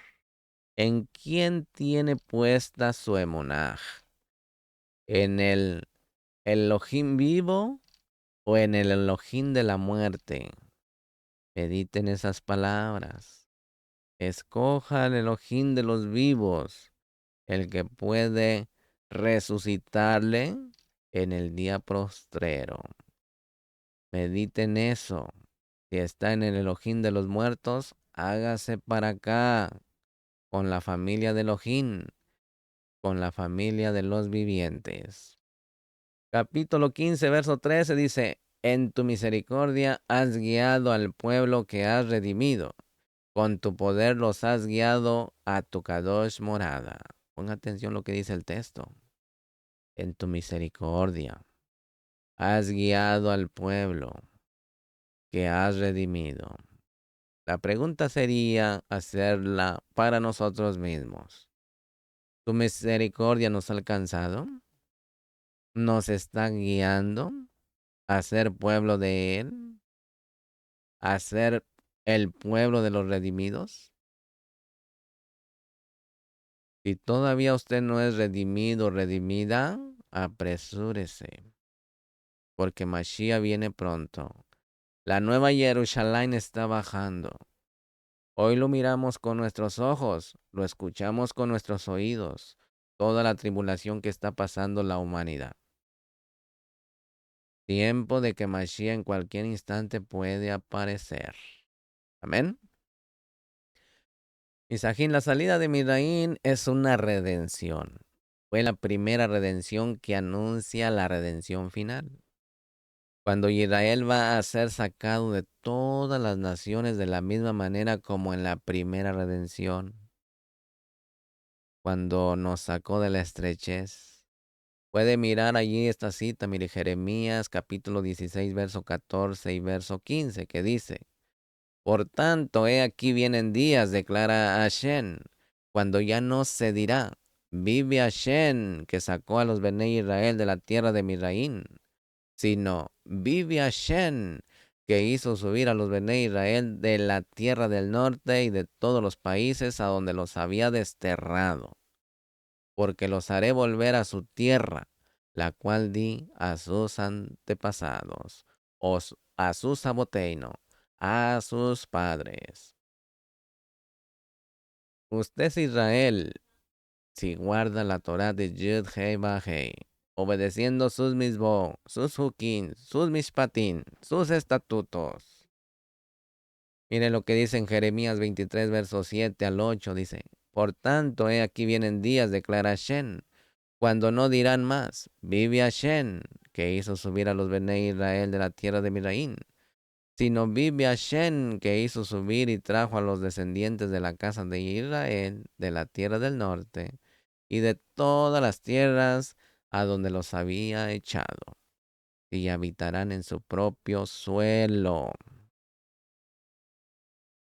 A: en quién tiene puesta su emunaj, en el Elohim vivo o en el Elohim de la muerte. Mediten esas palabras. Escoja el Elohim de los vivos, el que puede resucitarle en el día postrero. Mediten eso. Si está en el Elohim de los muertos, hágase para acá, con la familia de Elohim, con la familia de los vivientes. Capítulo 15, verso 13 dice, en tu misericordia has guiado al pueblo que has redimido. Con tu poder los has guiado a tu Kadosh morada. Ponga atención lo que dice el texto. En tu misericordia has guiado al pueblo que has redimido. La pregunta sería hacerla para nosotros mismos. ¿Tu misericordia nos ha alcanzado? ¿Nos está guiando a ser pueblo de Él? ¿A ser el pueblo de los redimidos? Si todavía usted no es redimido o redimida, apresúrese, porque Mashiach viene pronto. La nueva Jerusalén está bajando. Hoy lo miramos con nuestros ojos, lo escuchamos con nuestros oídos, toda la tribulación que está pasando la humanidad. Tiempo de que Mashiach en cualquier instante puede aparecer. Amén. Misajín, la salida de Midaín es una redención. Fue la primera redención que anuncia la redención final. Cuando Israel va a ser sacado de todas las naciones de la misma manera como en la primera redención, cuando nos sacó de la estrechez. Puede mirar allí esta cita, mire Jeremías capítulo 16, verso 14 y verso 15, que dice, por tanto, he aquí vienen días, declara Hashem, cuando ya no se dirá, vive Hashem, que sacó a los Bnei Israel de la tierra de Misraín, sino vive Hashem, que hizo subir a los Bnei Israel de la tierra del norte y de todos los países a donde los había desterrado, porque los haré volver a su tierra, la cual di a sus antepasados, a sus saboteino, a sus padres. Usted es Israel, si guarda la Torah de Yud Hei Hei, obedeciendo sus misbo, sus hukim, sus mishpatim, sus estatutos. Mire lo que dice en Jeremías 23, versos 7 al 8, dice, por tanto, he aquí vienen días, declara Hashem, cuando no dirán más, vive Hashem, que hizo subir a los Bnei Israel de la tierra de Miraín, sino vive Hashem, que hizo subir y trajo a los descendientes de la casa de Israel, de la tierra del norte, y de todas las tierras a donde los había echado, y habitarán en su propio suelo.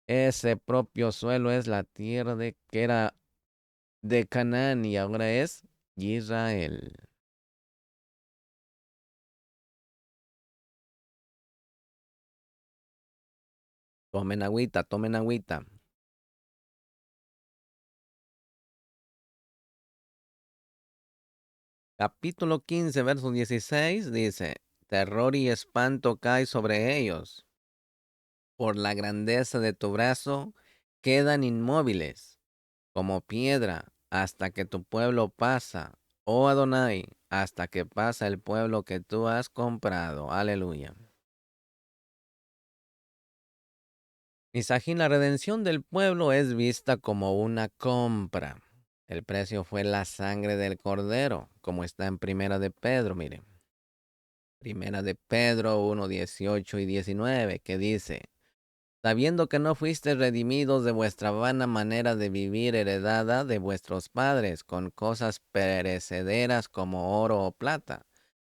A: Ese propio suelo es la tierra de que era de Canaán y ahora es Israel. Tomen agüita, tomen agüita. Capítulo 15, verso 16 dice, terror y espanto cae sobre ellos. Por la grandeza de tu brazo, quedan inmóviles, como piedra, hasta que tu pueblo pasa. Oh Adonai, hasta que pasa el pueblo que tú has comprado. Aleluya. Misajín, la redención del pueblo es vista como una compra. El precio fue la sangre del cordero, como está en Primera de Pedro, miren. Primera de Pedro 1, 18 y 19, que dice, sabiendo que no fuisteis redimidos de vuestra vana manera de vivir heredada de vuestros padres con cosas perecederas como oro o plata,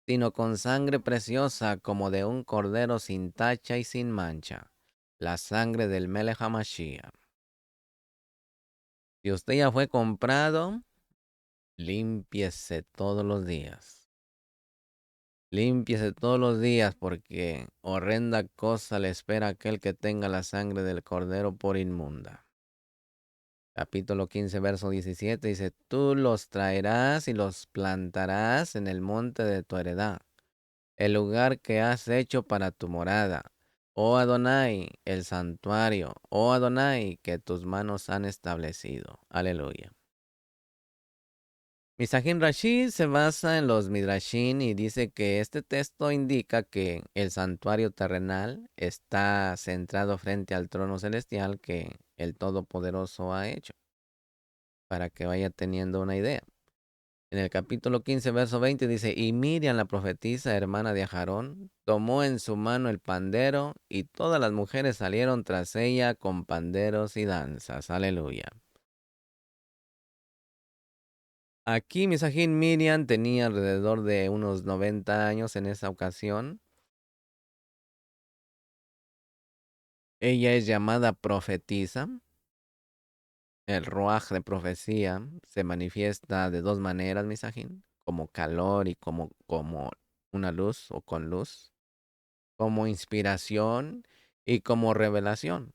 A: sino con sangre preciosa como de un cordero sin tacha y sin mancha, la sangre del Melech HaMashiach. Si usted ya fue comprado, límpiese todos los días. Límpiese todos los días porque horrenda cosa le espera a aquel que tenga la sangre del cordero por inmunda. Capítulo 15, verso 17 dice, tú los traerás y los plantarás en el monte de tu heredad, el lugar que has hecho para tu morada. Oh Adonai, el santuario, oh Adonai, que tus manos han establecido. Aleluya. Misajín Rashi se basa en los Midrashim y dice que este texto indica que el santuario terrenal está centrado frente al trono celestial que el Todopoderoso ha hecho, para que vaya teniendo una idea. En el capítulo 15, verso 20 dice, y Miriam, la profetisa, hermana de Aarón, tomó en su mano el pandero y todas las mujeres salieron tras ella con panderos y danzas. Aleluya. Aquí Misajín Miriam tenía alrededor de unos 90 años en esa ocasión. Ella es llamada profetisa. El ruaj de profecía se manifiesta de dos maneras, Misajín, como calor y como una luz o con luz, como inspiración y como revelación,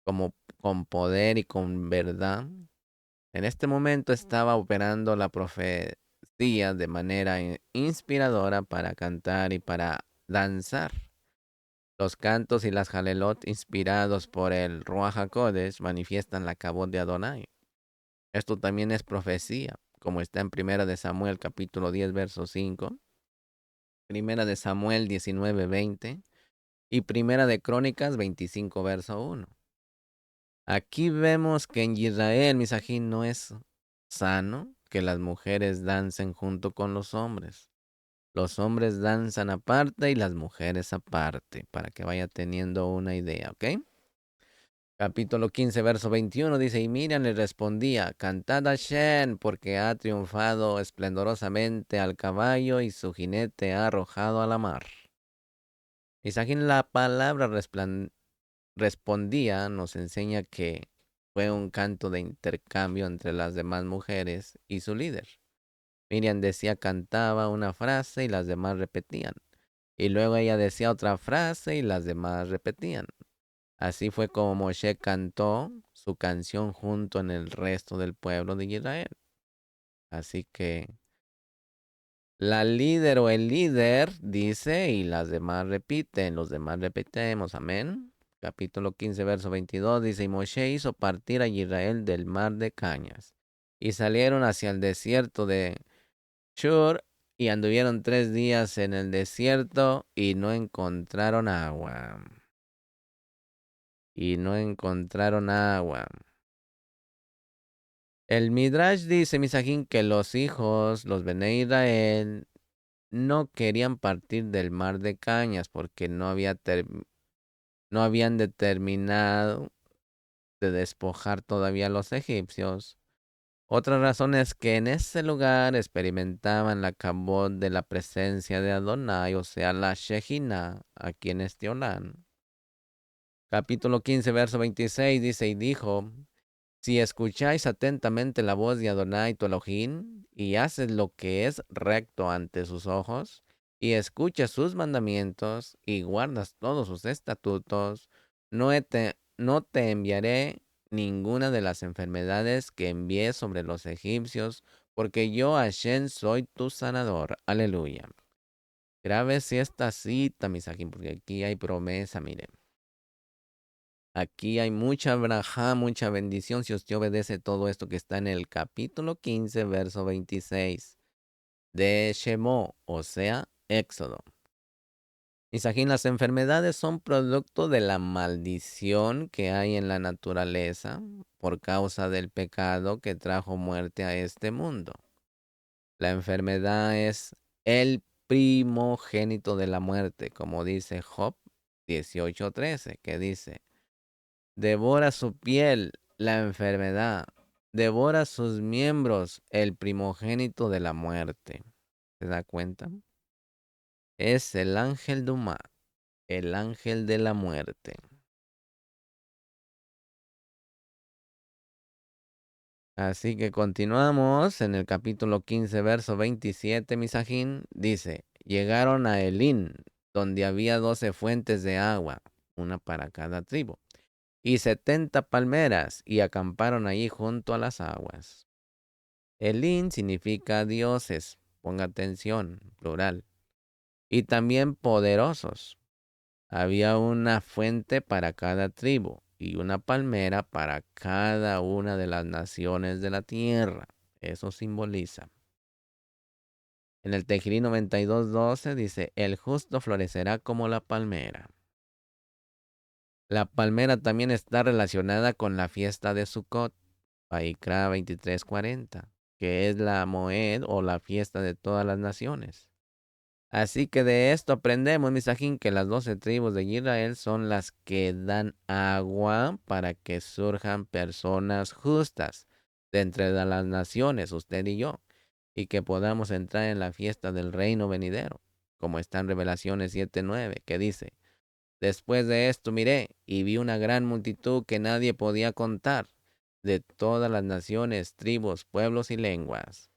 A: como con poder y con verdad. En este momento estaba operando la profecía de manera inspiradora para cantar y para danzar. Los cantos y las jalelot inspirados por el Ruach HaKodesh manifiestan la cabot de Adonai. Esto también es profecía, como está en Primera de Samuel capítulo 10 verso 5, Primera de Samuel 19 20 y Primera de Crónicas 25 verso 1. Aquí vemos que en Israel, Misajín, no es sano que las mujeres dancen junto con los hombres. Los hombres danzan aparte y las mujeres aparte, para que vaya teniendo una idea, ¿ok? Capítulo 15, verso 21 dice, y Miriam le respondía, cantad a Shen, porque ha triunfado esplendorosamente al caballo y su jinete ha arrojado a la mar. Misajín, la palabra respondía nos enseña que fue un canto de intercambio entre las demás mujeres y su líder. Miriam decía, cantaba una frase y las demás repetían. Y luego ella decía otra frase y las demás repetían. Así fue como Moshe cantó su canción junto en el resto del pueblo de Israel. Así que la líder o el líder dice y las demás repiten, los demás repetemos, amén. Capítulo 15, verso 22 dice, y Moshe hizo partir a Israel del mar de cañas, y salieron hacia el desierto de Shur, y anduvieron 3 días en el desierto, y no encontraron agua. Y no encontraron agua. El Midrash dice, Misajín, que los hijos, los Bene Israel, no querían partir del mar de cañas porque no habían determinado de despojar todavía a los egipcios. Otra razón es que en ese lugar experimentaban la cabot de la presencia de Adonai, o sea, la Shejina, aquí en este Olán. Capítulo 15, verso 26 dice, y dijo, si escucháis atentamente la voz de Adonai tu Elohim, y haces lo que es recto ante sus ojos, y escuchas sus mandamientos, y guardas todos sus estatutos, no te enviaré ninguna de las enfermedades que envié sobre los egipcios, porque yo, Hashem, soy tu sanador. Aleluya. Grábese esta cita, Misajín, porque aquí hay promesa, miren. Aquí hay mucha braja, mucha bendición si usted obedece todo esto que está en el capítulo 15, verso 26 de Shemó, o sea, Éxodo. Misajín, las enfermedades son producto de la maldición que hay en la naturaleza por causa del pecado que trajo muerte a este mundo. La enfermedad es el primogénito de la muerte, como dice Job 18:13, que dice, devora su piel la enfermedad, devora sus miembros el primogénito de la muerte. ¿Se da cuenta? Es el ángel Duma, el ángel de la muerte. Así que continuamos en el capítulo 15, verso 27, Misajín. Dice, llegaron a Elín, donde había 12 fuentes de agua, una para cada tribu, y 70 palmeras, y acamparon allí junto a las aguas. Elín significa dioses, ponga atención, plural, y también poderosos. Había una fuente para cada tribu y una palmera para cada una de las naciones de la tierra. Eso simboliza. En el Tejirí 92:12 dice, el justo florecerá como la palmera. La palmera también está relacionada con la fiesta de Sukkot, Vaikra 23:40, que es la Moed o la fiesta de todas las naciones. Así que de esto aprendemos, Misajín, que las 12 tribus de Israel son las que dan agua para que surjan personas justas de entre las naciones, usted y yo, y que podamos entrar en la fiesta del reino venidero, como está en Revelaciones 7:9, que dice, después de esto miré y vi una gran multitud que nadie podía contar, de todas las naciones, tribus, pueblos y lenguas,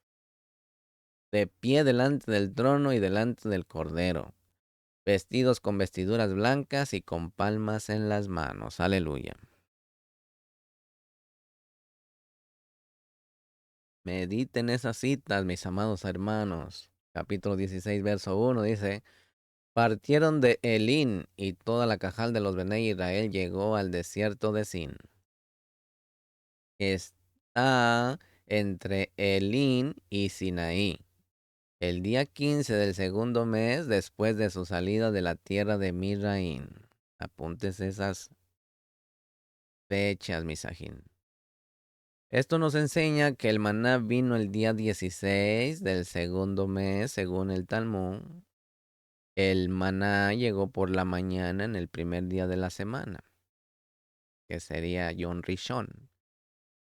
A: de pie delante del trono y delante del Cordero, vestidos con vestiduras blancas y con palmas en las manos. Aleluya. Mediten esas citas, mis amados hermanos. Capítulo 16, verso 1 dice, partieron de Elín y toda la cajal de los Bene Israel llegó al desierto de Sin. Está entre Elín y Sinaí. El día 15 del segundo mes después de su salida de la tierra de Misraín. Apuntes esas fechas, misajín. Esto nos enseña que el maná vino el día 16 del segundo mes, según el Talmud. El maná llegó por la mañana en el primer día de la semana, que sería Yom Rishon.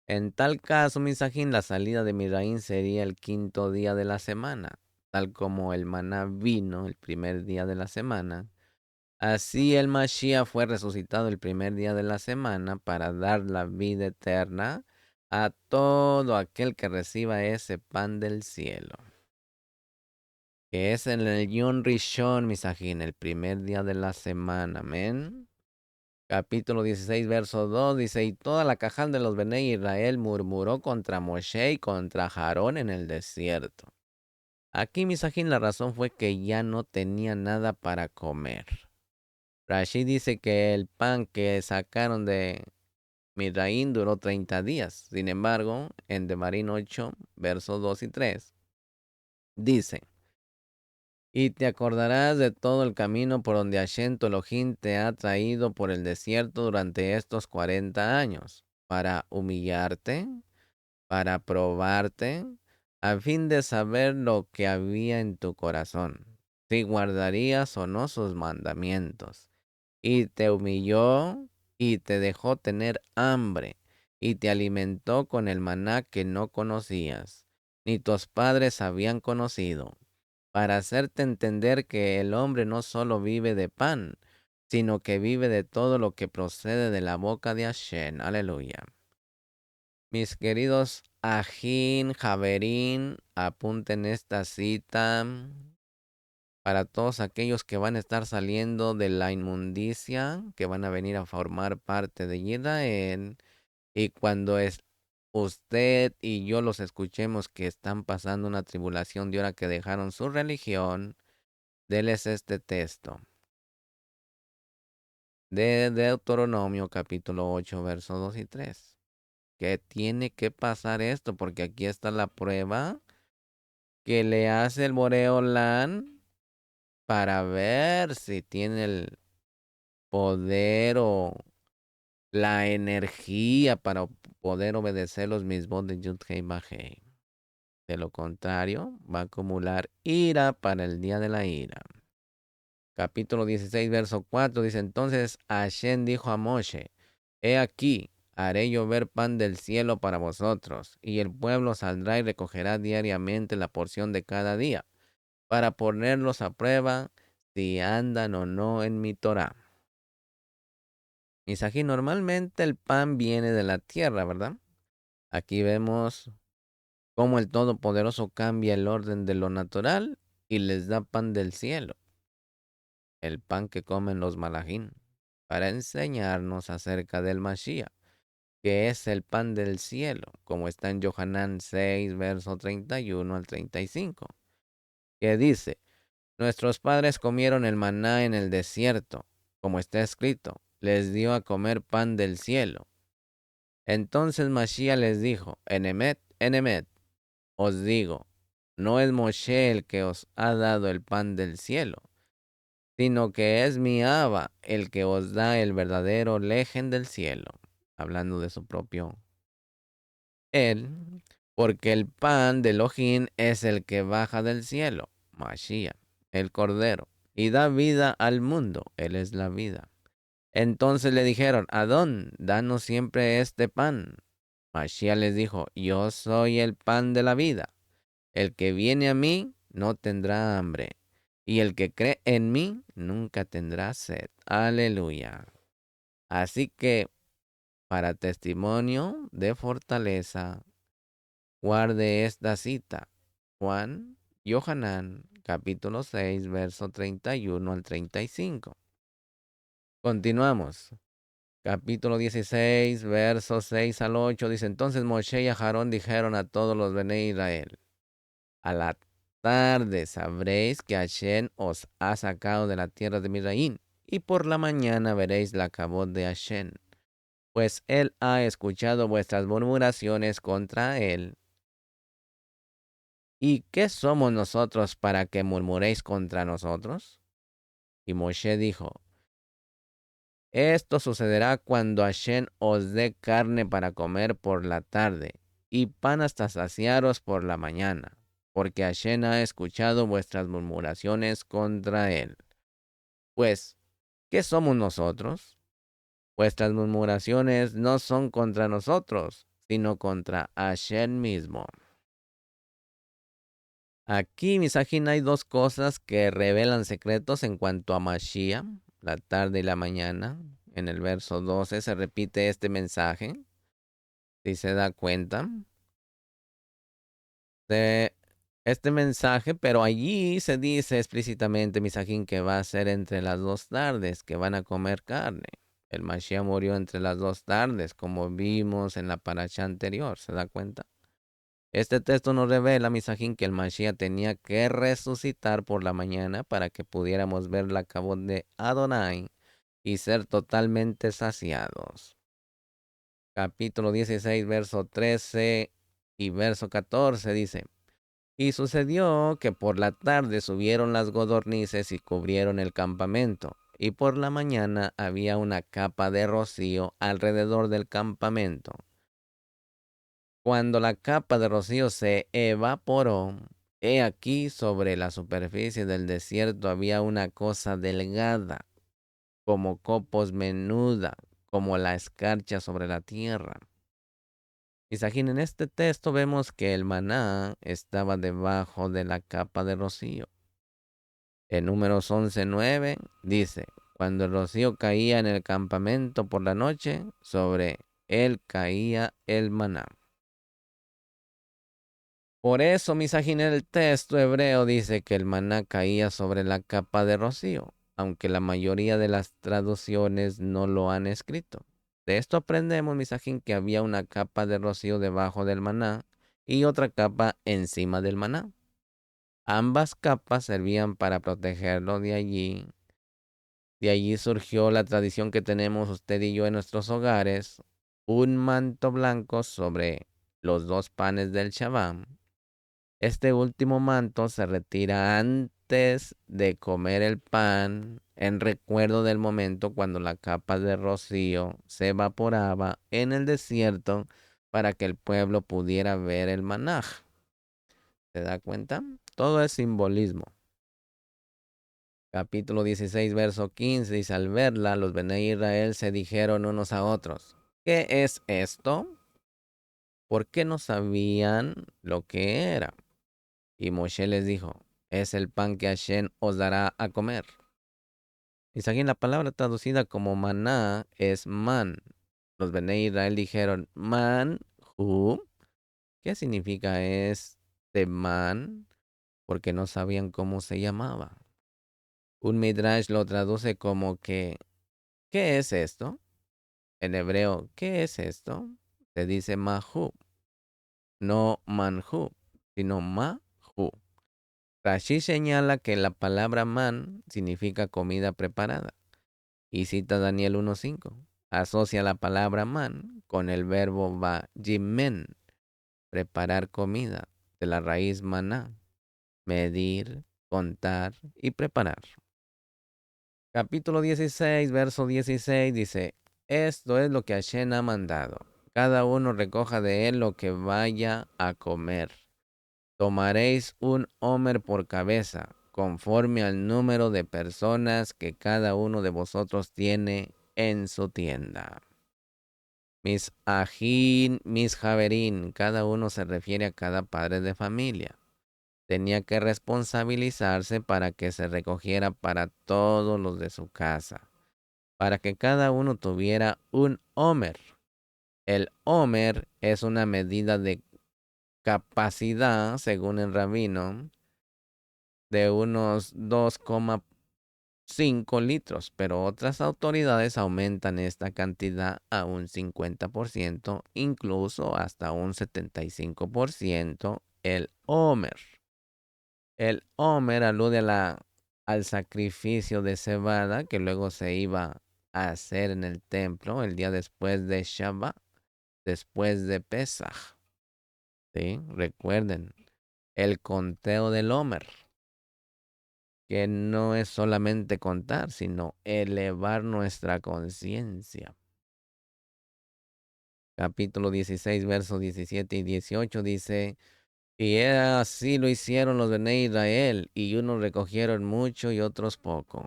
A: En tal caso, misajín, la salida de Mizraín sería el quinto día de la semana, tal como el maná vino el primer día de la semana. Así el Mashiach fue resucitado el primer día de la semana para dar la vida eterna a todo aquel que reciba ese pan del cielo. Que es en el Yom Rishon, misajín, el primer día de la semana. Amén. Capítulo 16, verso 2 dice, y toda la cajal de los Bene Israel murmuró contra Moshe y contra Aarón en el desierto. Aquí, misajín, la razón fue que ya no tenía nada para comer. Rashi dice que el pan que sacaron de Midraín duró 30 días. Sin embargo, en Devarim 8, versos 2 y 3, dice: Y te acordarás de todo el camino por donde Hashem tu Elohim te ha traído por el desierto durante estos 40 años, para humillarte, para probarte, a fin de saber lo que había en tu corazón, si guardarías o no sus mandamientos. Y te humilló y te dejó tener hambre, y te alimentó con el maná que no conocías, ni tus padres habían conocido, para hacerte entender que el hombre no solo vive de pan, sino que vive de todo lo que procede de la boca de Hashem. Aleluya. Mis queridos Ajín, Javerín, apunten esta cita para todos aquellos que van a estar saliendo de la inmundicia, que van a venir a formar parte de Israel. Y cuando usted y yo los escuchemos que están pasando una tribulación de hora que dejaron su religión, déles este texto de Deuteronomio capítulo 8, versos 2 y 3. Que tiene que pasar esto, porque aquí está la prueba que le hace el Boreolán para ver si tiene el poder o la energía para poder obedecer los mismos de Yud-Hei Bajei. De lo contrario, va a acumular ira para el día de la ira. Capítulo 16, verso 4 dice: Entonces Hashem dijo a Moshe: He aquí, haré llover pan del cielo para vosotros, y el pueblo saldrá y recogerá diariamente la porción de cada día, para ponerlos a prueba si andan o no en mi Torah. Misají, normalmente el pan viene de la tierra, ¿verdad? Aquí vemos cómo el Todopoderoso cambia el orden de lo natural y les da pan del cielo, el pan que comen los malajín, para enseñarnos acerca del Mashiach, que es el pan del cielo, como está en Yohanan 6, verso 31 al 35, que dice: Nuestros padres comieron el maná en el desierto, como está escrito, les dio a comer pan del cielo. Entonces Mashiach les dijo: En Emet, os digo, no es Moshe el que os ha dado el pan del cielo, sino que es mi Abba el que os da el verdadero lejen del cielo, hablando de su propio él, porque el pan de Elohim es el que baja del cielo, Mashiach, el Cordero, y da vida al mundo, él es la vida. Entonces le dijeron: Adón, danos siempre este pan. Mashiach les dijo: Yo soy el pan de la vida. El que viene a mí no tendrá hambre, y el que cree en mí nunca tendrá sed. Aleluya. Así que, para testimonio de fortaleza, guarde esta cita. Yohanan, capítulo 6, verso 31 al 35. Continuamos. Capítulo 16, versos 6 al 8, dice: Entonces Moshe y Aarón dijeron a todos los Bene Israel: A la tarde sabréis que Hashem os ha sacado de la tierra de Misraim, y por la mañana veréis la cabot de Hashem, pues él ha escuchado vuestras murmuraciones contra él. ¿Y qué somos nosotros para que murmuréis contra nosotros? Y Moshe dijo: Esto sucederá cuando Hashem os dé carne para comer por la tarde, y pan hasta saciaros por la mañana, porque Hashem ha escuchado vuestras murmuraciones contra él. Pues, ¿qué somos nosotros? Vuestras murmuraciones no son contra nosotros, sino contra Hashem mismo. Aquí, Misajín, hay dos cosas que revelan secretos en cuanto a Mashiach, la tarde y la mañana. En el verso 12 se repite este mensaje, si se da cuenta de este mensaje, pero allí se dice explícitamente, Misajín, que va a ser entre las dos tardes, que van a comer carne. El Mashiach murió entre las dos tardes, como vimos en la paracha anterior, ¿se da cuenta? Este texto nos revela, Misajín, que el Mashiach tenía que resucitar por la mañana para que pudiéramos ver la cabot de Adonai y ser totalmente saciados. Capítulo 16, verso 13 y verso 14 dice, y sucedió que por la tarde subieron las codornices y cubrieron el campamento, y por la mañana había una capa de rocío alrededor del campamento. Cuando la capa de rocío se evaporó, he aquí sobre la superficie del desierto había una cosa delgada, como copos menuda, como la escarcha sobre la tierra. Isajín, en este texto vemos que el maná estaba debajo de la capa de rocío. En Números 11:9 dice, cuando el rocío caía en el campamento por la noche, sobre él caía el maná. Por eso, Misajín, el texto hebreo dice que el maná caía sobre la capa de rocío, aunque la mayoría de las traducciones no lo han escrito. De esto aprendemos, Misajín, que había una capa de rocío debajo del maná y otra capa encima del maná. Ambas capas servían para protegerlo de allí. De allí surgió la tradición que tenemos usted y yo en nuestros hogares, un manto blanco sobre los dos panes del Shabbat. Este último manto se retira antes de comer el pan en recuerdo del momento cuando la capa de rocío se evaporaba en el desierto para que el pueblo pudiera ver el maná. ¿Se da cuenta? Todo es simbolismo. Capítulo 16, verso 15 dice, al verla, los Bene Israel se dijeron unos a otros, ¿qué es esto? ¿Por qué no sabían lo que era? Y Moshe les dijo, es el pan que Hashem os dará a comer. Y aquí la palabra traducida como maná es man. Los Bene Israel dijeron, man, who? ¿Qué significa este man? Porque no sabían cómo se llamaba. Un midrash lo traduce como que, ¿qué es esto? En hebreo, ¿qué es esto? Se dice mahu, no manhu, sino mahu. Rashi señala que la palabra man significa comida preparada y cita Daniel 1:5. Asocia la palabra man con el verbo vayimen, preparar comida, de la raíz maná, medir, contar y preparar. Capítulo 16, verso 16 dice, esto es lo que Hashem ha mandado. Cada uno recoja de él lo que vaya a comer. Tomaréis un homer por cabeza, conforme al número de personas que cada uno de vosotros tiene en su tienda. Mis ajín, mis javerín, cada uno se refiere a cada padre de familia. Tenía que responsabilizarse para que se recogiera para todos los de su casa, para que cada uno tuviera un homer. El homer es una medida de capacidad, según el rabino, de unos 2,5 litros, pero otras autoridades aumentan esta cantidad a un 50%, incluso hasta un 75% el homer. El homer alude al sacrificio de cebada que luego se iba a hacer en el templo el día después de Shabbat, después de Pesach. ¿Sí? Recuerden, el conteo del homer, que no es solamente contar, sino elevar nuestra conciencia. Capítulo 16, versos 17 y 18 dice, y así lo hicieron los Bene Israel, y unos recogieron mucho y otros poco.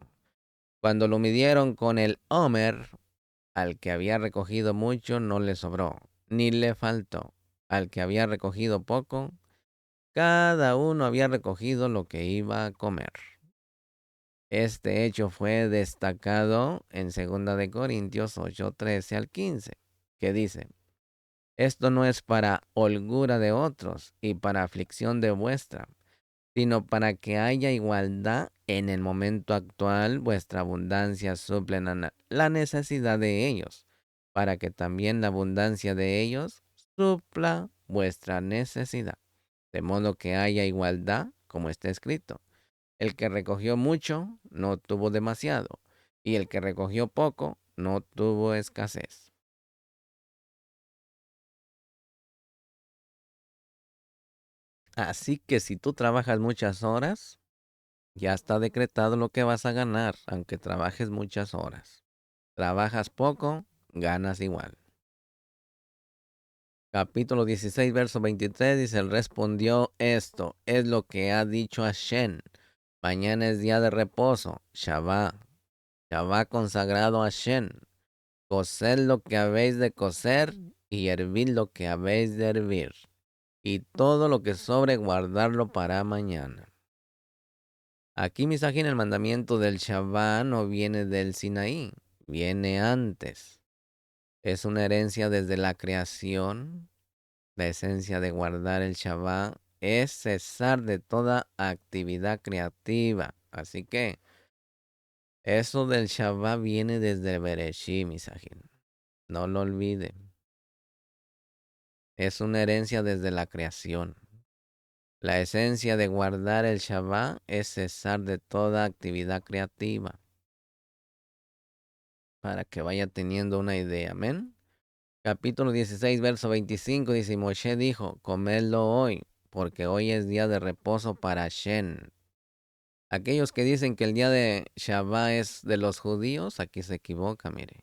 A: Cuando lo midieron con el homer, al que había recogido mucho no le sobró, ni le faltó. Al que había recogido poco, cada uno había recogido lo que iba a comer. Este hecho fue destacado en 2 de Corintios 8:13 al 15, que dice, esto no es para holgura de otros y para aflicción de vuestra, sino para que haya igualdad en el momento actual, vuestra abundancia suple la necesidad de ellos, para que también la abundancia de ellos supla vuestra necesidad, de modo que haya igualdad, como está escrito. El que recogió mucho no tuvo demasiado, y el que recogió poco no tuvo escasez. Así que si tú trabajas muchas horas, ya está decretado lo que vas a ganar, aunque trabajes muchas horas. Trabajas poco, ganas igual. Capítulo 16, verso 23 dice, él respondió, esto es lo que ha dicho Hashem. Mañana es día de reposo, Shabbat, Shabbat consagrado a Hashem. Coced lo que habéis de cocer y hervid lo que habéis de hervir. Y todo lo que sobre guardarlo para mañana. Aquí, misajín, el mandamiento del Shabbat no viene del Sinaí, viene antes. Es una herencia desde la creación. La esencia de guardar el Shabbat es cesar de toda actividad creativa. Así que eso del Shabbat viene desde Bereshit, misajín. No lo olviden. Es una herencia desde la creación. La esencia de guardar el Shabbat es cesar de toda actividad creativa. Para que vaya teniendo una idea. Amén. Capítulo 16, verso 25 dice, Moshe dijo, comedlo hoy, porque hoy es día de reposo para Shen. Aquellos que dicen que el día de Shabbat es de los judíos, aquí se equivoca, mire.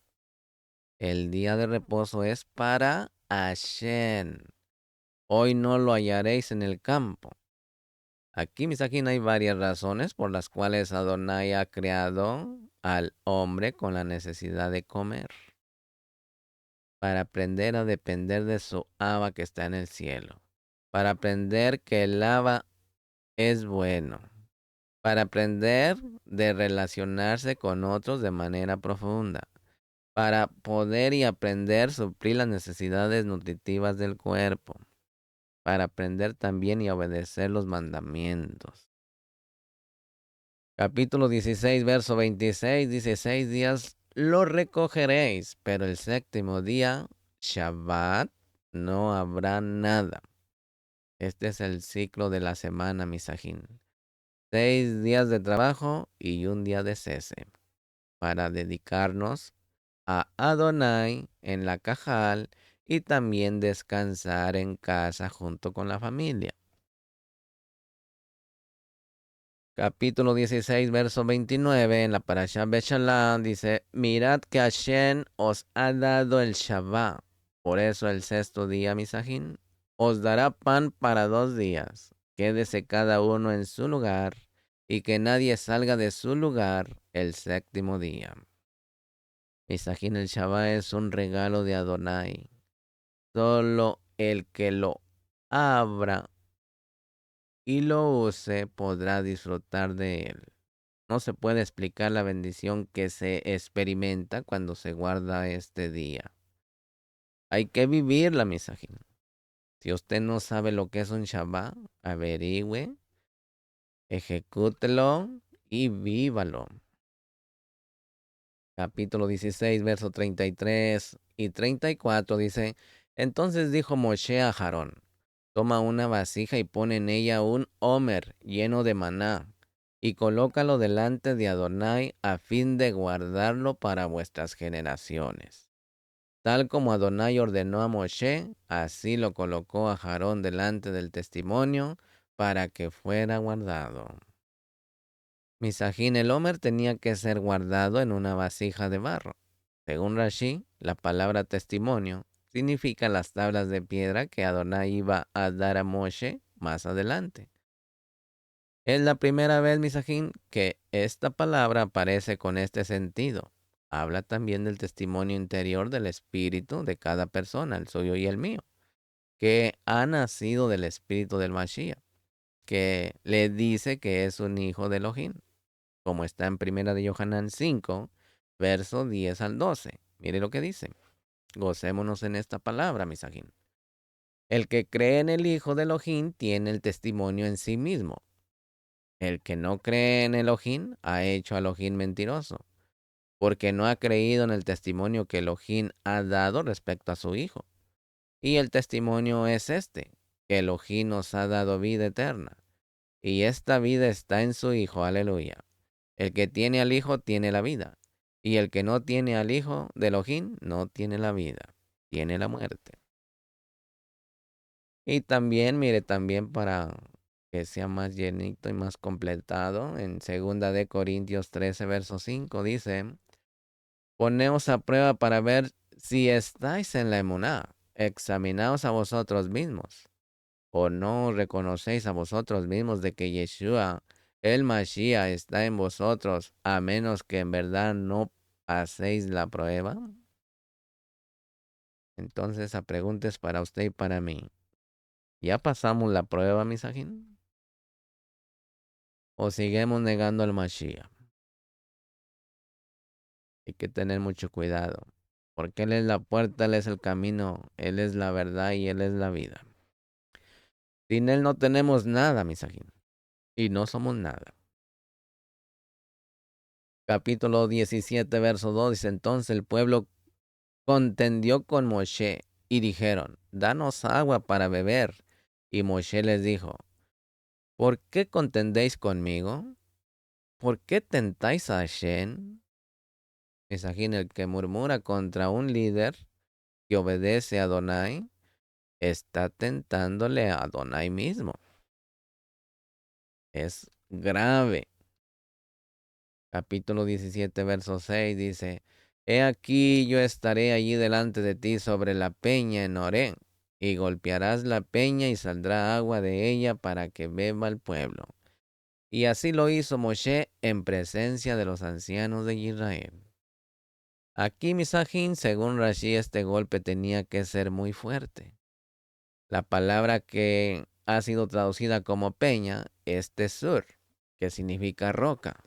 A: El día de reposo es para Hashem. Hoy no lo hallaréis en el campo. Aquí, misajín, hay varias razones por las cuales Adonai ha creado al hombre con la necesidad de comer. Para aprender a depender de su Abba que está en el cielo. Para aprender que el Abba es bueno. Para aprender de relacionarse con otros de manera profunda. Para poder y aprender suplir las necesidades nutritivas del cuerpo. Para aprender también y obedecer los mandamientos. Capítulo 16, verso 26 dice, 6 días lo recogeréis, pero el séptimo día, Shabbat, no habrá nada. Este es el ciclo de la semana, misajín. 6 días de trabajo y un día de cese para dedicarnos a Adonai en la Cajal y también descansar en casa junto con la familia. Capítulo 16, verso 29, en la Parashá Beshalach dice, mirad que Hashem os ha dado el Shabbat. Por eso el sexto día, misajín, os dará pan para 2 días. Quédese cada uno en su lugar y que nadie salga de su lugar el séptimo día. Misajín, el Shabbat es un regalo de Adonai. Solo el que lo abra y lo use podrá disfrutar de él. No se puede explicar la bendición que se experimenta cuando se guarda este día. Hay que vivirla, misajín. Si usted no sabe lo que es un Shabbat, averigüe, ejecútelo y vívalo. Capítulo 16, verso 33 y 34 dice, entonces dijo Moshe a Aarón, toma una vasija y pone en ella un homer lleno de maná, y colócalo delante de Adonai a fin de guardarlo para vuestras generaciones. Tal como Adonai ordenó a Moshe, así lo colocó a Aarón delante del testimonio para que fuera guardado. Misajín, el homer tenía que ser guardado en una vasija de barro. Según Rashi, la palabra testimonio significa las tablas de piedra que Adonai iba a dar a Moshe más adelante. Es la primera vez, misajín, que esta palabra aparece con este sentido. Habla también del testimonio interior del espíritu de cada persona, el suyo y el mío, que ha nacido del espíritu del Mashiach, que le dice que es un hijo de Elohim, como está en Primera de Yohanan 5, verso 10 al 12. Mire lo que dice. Gocémonos en esta palabra, misajín. El que cree en el Hijo de Elohim tiene el testimonio en sí mismo. El que no cree en Elohim ha hecho a Elohim mentiroso, porque no ha creído en el testimonio que Elohim ha dado respecto a su Hijo. Y el testimonio es este, que Elohim nos ha dado vida eterna, y esta vida está en su Hijo, aleluya. El que tiene al Hijo tiene la vida, Y el que no tiene al Hijo de Elohim no tiene la vida, tiene la muerte. Y también, mire, también para que sea más llenito y más completado, en 2 de Corintios 13, verso 5 dice, poneos a prueba para ver si estáis en la emuná, examinaos a vosotros mismos, o no reconocéis a vosotros mismos de que Yeshua, el Mashiach, está en vosotros, a menos que en verdad no paséis la prueba. Entonces, esa pregunta es para usted y para mí. ¿Ya pasamos la prueba, misajín? ¿O seguimos negando al Mashiach? Hay que tener mucho cuidado, porque Él es la puerta, Él es el camino, Él es la verdad y Él es la vida. Sin Él no tenemos nada, misajín, y no somos nada. Capítulo 17, verso 2 dice, entonces el pueblo contendió con Moshe y dijeron, danos agua para beber. Y Moshe les dijo, ¿por qué contendéis conmigo? ¿Por qué tentáis a Hashem? Misajín, el que murmura contra un líder que obedece a Adonai, está tentándole a Adonai mismo. Es grave. Capítulo 17, verso 6 dice, he aquí yo estaré allí delante de ti sobre la peña en Orén, y golpearás la peña y saldrá agua de ella para que beba el pueblo. Y así lo hizo Moshe en presencia de los ancianos de Israel. Aquí, Misajín, según Rashi, este golpe tenía que ser muy fuerte. La palabra que ha sido traducida como peña es tesur, que significa roca.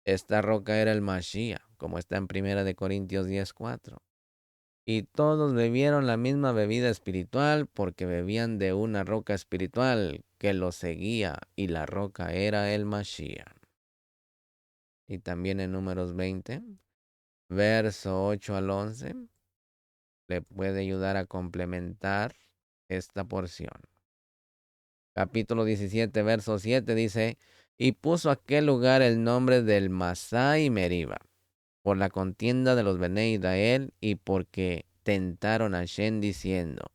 A: Esta roca era el Mashiach, como está en 1 Corintios 10:4. Y todos bebieron la misma bebida espiritual porque bebían de una roca espiritual que los seguía, y la roca era el Mashiach. Y también en Números 20, verso 8 al 11, le puede ayudar a complementar esta porción. Capítulo 17, verso 7 dice, y puso aquel lugar el nombre del Masá y Meriba, por la contienda de los Bené Israel y porque tentaron a Hashem diciendo,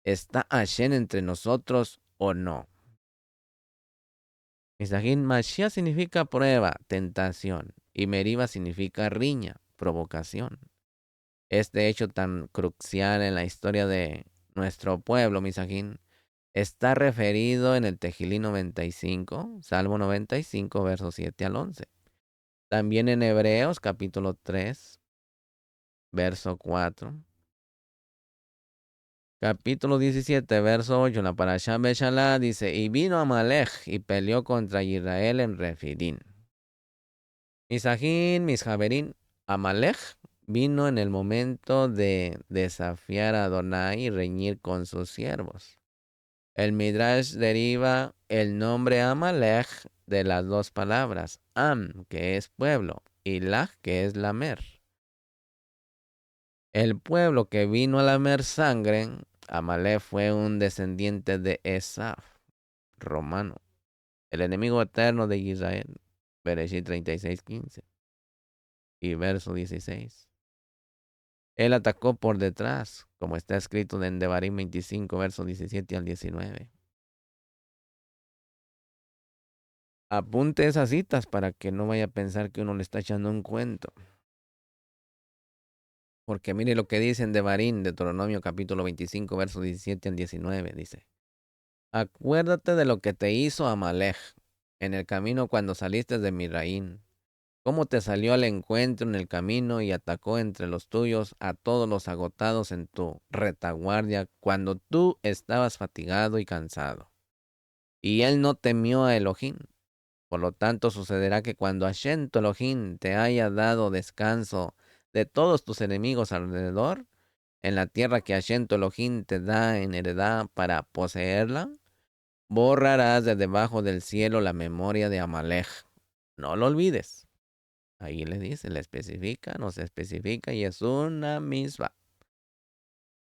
A: ¿está Hashem entre nosotros o no? Misajín, Mashiach significa prueba, tentación, y Meriba significa riña, provocación. Este hecho tan crucial en la historia de nuestro pueblo, Misajín, está referido en el Tejilí 95, Salmo 95, versos 7 al 11. También en Hebreos capítulo 3, verso 4. Capítulo 17, verso 8, en la Parashá Beshalá dice, y vino Amalek y peleó contra Israel en Refidim. Misajín, Misjaberín, Amalek vino en el momento de desafiar a Adonai y reñir con sus siervos. El Midrash deriva el nombre Amalek de las dos palabras, Am, que es pueblo, y Laj, que es lamer. El pueblo que vino a lamer sangre, Amalek fue un descendiente de Esaf, romano, el enemigo eterno de Israel. Bereshit 36:15 y verso 16. Él atacó por detrás, como está escrito en Devarim 25, versos 17 al 19. Apunte esas citas para que no vaya a pensar que uno le está echando un cuento. Porque mire lo que dice en Devarim, Deuteronomio capítulo 25, versos 17 al 19. Dice, acuérdate de lo que te hizo Amalek en el camino cuando saliste de Misraín, cómo te salió al encuentro en el camino y atacó entre los tuyos a todos los agotados en tu retaguardia cuando tú estabas fatigado y cansado. Y él no temió a Elohim. Por lo tanto, sucederá que cuando Hashem tu Elohim te haya dado descanso de todos tus enemigos alrededor, en la tierra que Hashem tu Elohim te da en heredad para poseerla, borrarás de debajo del cielo la memoria de Amalek. No lo olvides. Ahí le dice, le especifica, nos especifica y es una misma.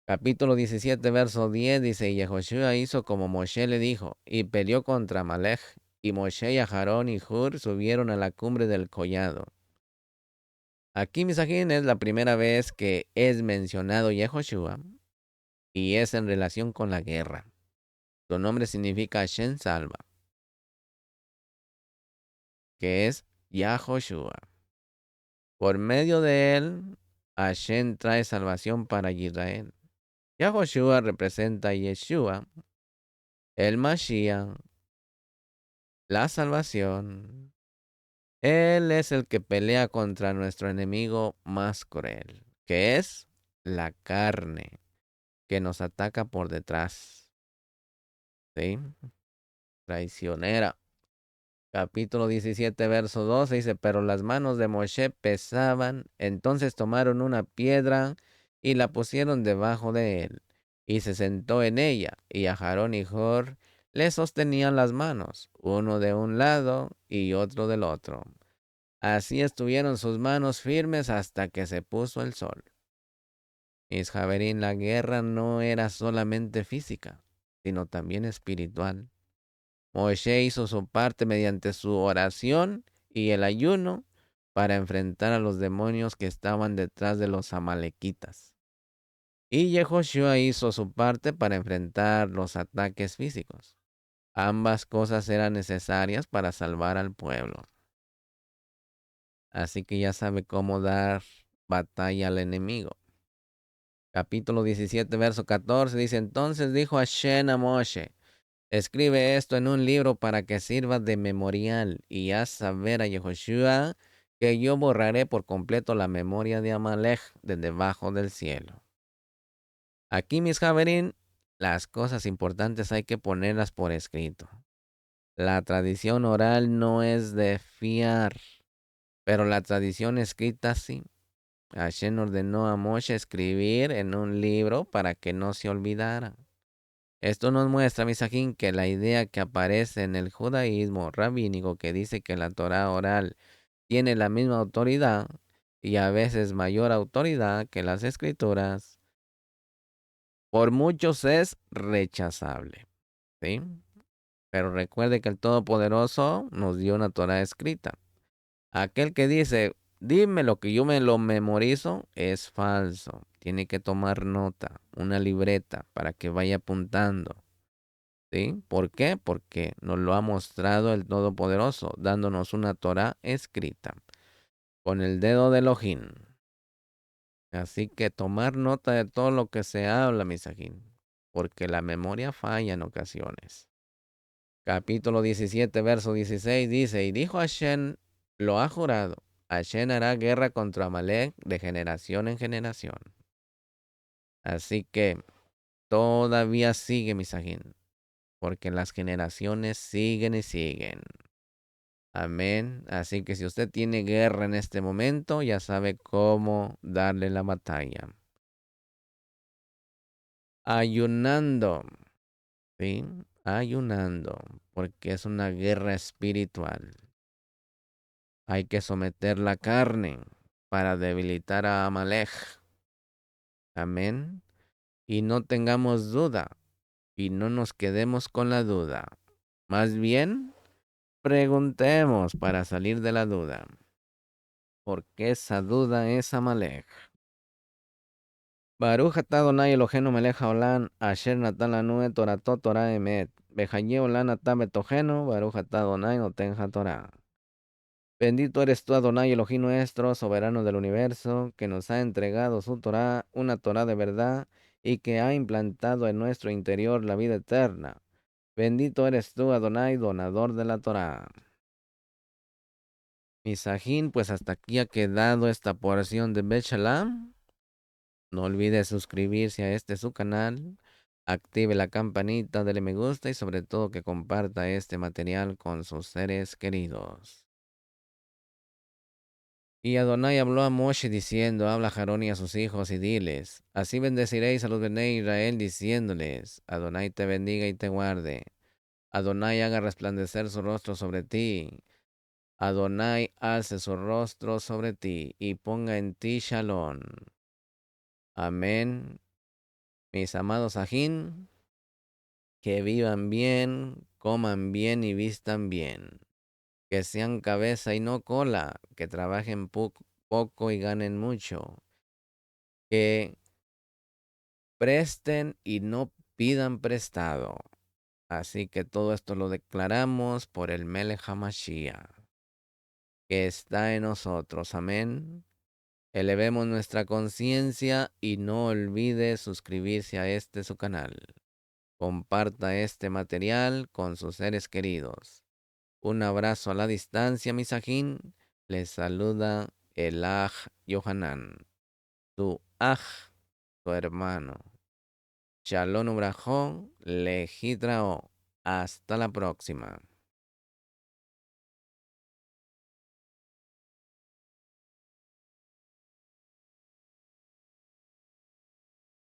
A: Capítulo 17, verso 10 dice, y Yehoshua hizo como Moshe le dijo, y peleó contra Amalek. Y Moshe y Aarón y Hur subieron a la cumbre del collado. Aquí, Misajín, es la primera vez que es mencionado Yehoshua y es en relación con la guerra. Su nombre significa Hashem salva, que es Yahoshua. Por medio de él, Hashem trae salvación para Israel. Yahoshua representa a Yeshua, el Mashiach, la salvación. Él es el que pelea contra nuestro enemigo más cruel, que es la carne, que nos ataca por detrás. ¿Sí? Traicionera. Capítulo 17, verso 12 dice, pero las manos de Moshe pesaban, entonces tomaron una piedra y la pusieron debajo de él, y se sentó en ella, y a Aarón y Hor le sostenían las manos, uno de un lado y otro del otro. Así estuvieron sus manos firmes hasta que se puso el sol. Isjaverín, la guerra no era solamente física, sino también espiritual. Moshe hizo su parte mediante su oración y el ayuno para enfrentar a los demonios que estaban detrás de los amalequitas. Y Yehoshua hizo su parte para enfrentar los ataques físicos. Ambas cosas eran necesarias para salvar al pueblo. Así que ya sabe cómo dar batalla al enemigo. Capítulo 17, verso 14 dice, entonces dijo Hashem a Moshe, escribe esto en un libro para que sirva de memorial y haz saber a Yehoshua que yo borraré por completo la memoria de Amalek de debajo del cielo. Aquí, mis javerín, las cosas importantes hay que ponerlas por escrito. La tradición oral no es de fiar, pero la tradición escrita sí. Hashem ordenó a Moshe escribir en un libro para que no se olvidara. Esto nos muestra, Misajín, que la idea que aparece en el judaísmo rabínico que dice que la Torah oral tiene la misma autoridad y a veces mayor autoridad que las escrituras, por muchos es rechazable. ¿Sí? Pero recuerde que el Todopoderoso nos dio una Torah escrita. Aquel que dice, dime lo que yo me lo memorizo, es falso. Tiene que tomar nota, una libreta para que vaya apuntando. ¿Sí? ¿Por qué? Porque nos lo ha mostrado el Todopoderoso, dándonos una Torah escrita con el dedo de Elohim. Así que tomar nota de todo lo que se habla, Misajín, porque la memoria falla en ocasiones. Capítulo 17, verso 16 dice, y dijo Hashem, lo ha jurado, Hashem hará guerra contra Amalek de generación en generación. Así que todavía sigue, Misajín, porque las generaciones siguen y siguen. Amén. Así que si usted tiene guerra en este momento, ya sabe cómo darle la batalla. Ayunando, ¿sí? Ayunando, porque es una guerra espiritual. Hay que someter la carne para debilitar a Amalek. Amén. Y no tengamos duda y no nos quedemos con la duda. Más bien, preguntemos para salir de la duda. Porque esa duda es Amalek. Baruch atah Adonai Eloheinu melech haolam, asher natan lanu et toratot Torah emet. Behaye olam atah betohenu, Baruch atah Adonai noten haTorah. Bendito eres tú, Adonai Elohim nuestro, soberano del universo, que nos ha entregado su Torah, una Torah de verdad, y que ha implantado en nuestro interior la vida eterna. Bendito eres tú, Adonai, donador de la Torah. Misajín, pues hasta aquí ha quedado esta porción de Bet Shalom. No olvide suscribirse a este su canal, active la campanita, dele me gusta y sobre todo que comparta este material con sus seres queridos. Y Adonai habló a Moshe diciendo, habla a Aarón y a sus hijos y diles, así bendeciréis a los Bnei Israel diciéndoles, Adonai te bendiga y te guarde. Adonai haga resplandecer su rostro sobre ti. Adonai alce su rostro sobre ti y ponga en ti shalom. Amén. Mis amados ajín, que vivan bien, coman bien y vistan bien. Que sean cabeza y no cola, que trabajen poco y ganen mucho. Que presten y no pidan prestado. Así que todo esto lo declaramos por el Melech HaMashiach, que está en nosotros. Amén. Elevemos nuestra conciencia y no olvide suscribirse a este su canal. Comparta este material con sus seres queridos. Un abrazo a la distancia, misajín. Les saluda el Aj Yohanan, tu Aj, tu hermano. Shalom Ubrajón, Lejitrao. Hasta la próxima.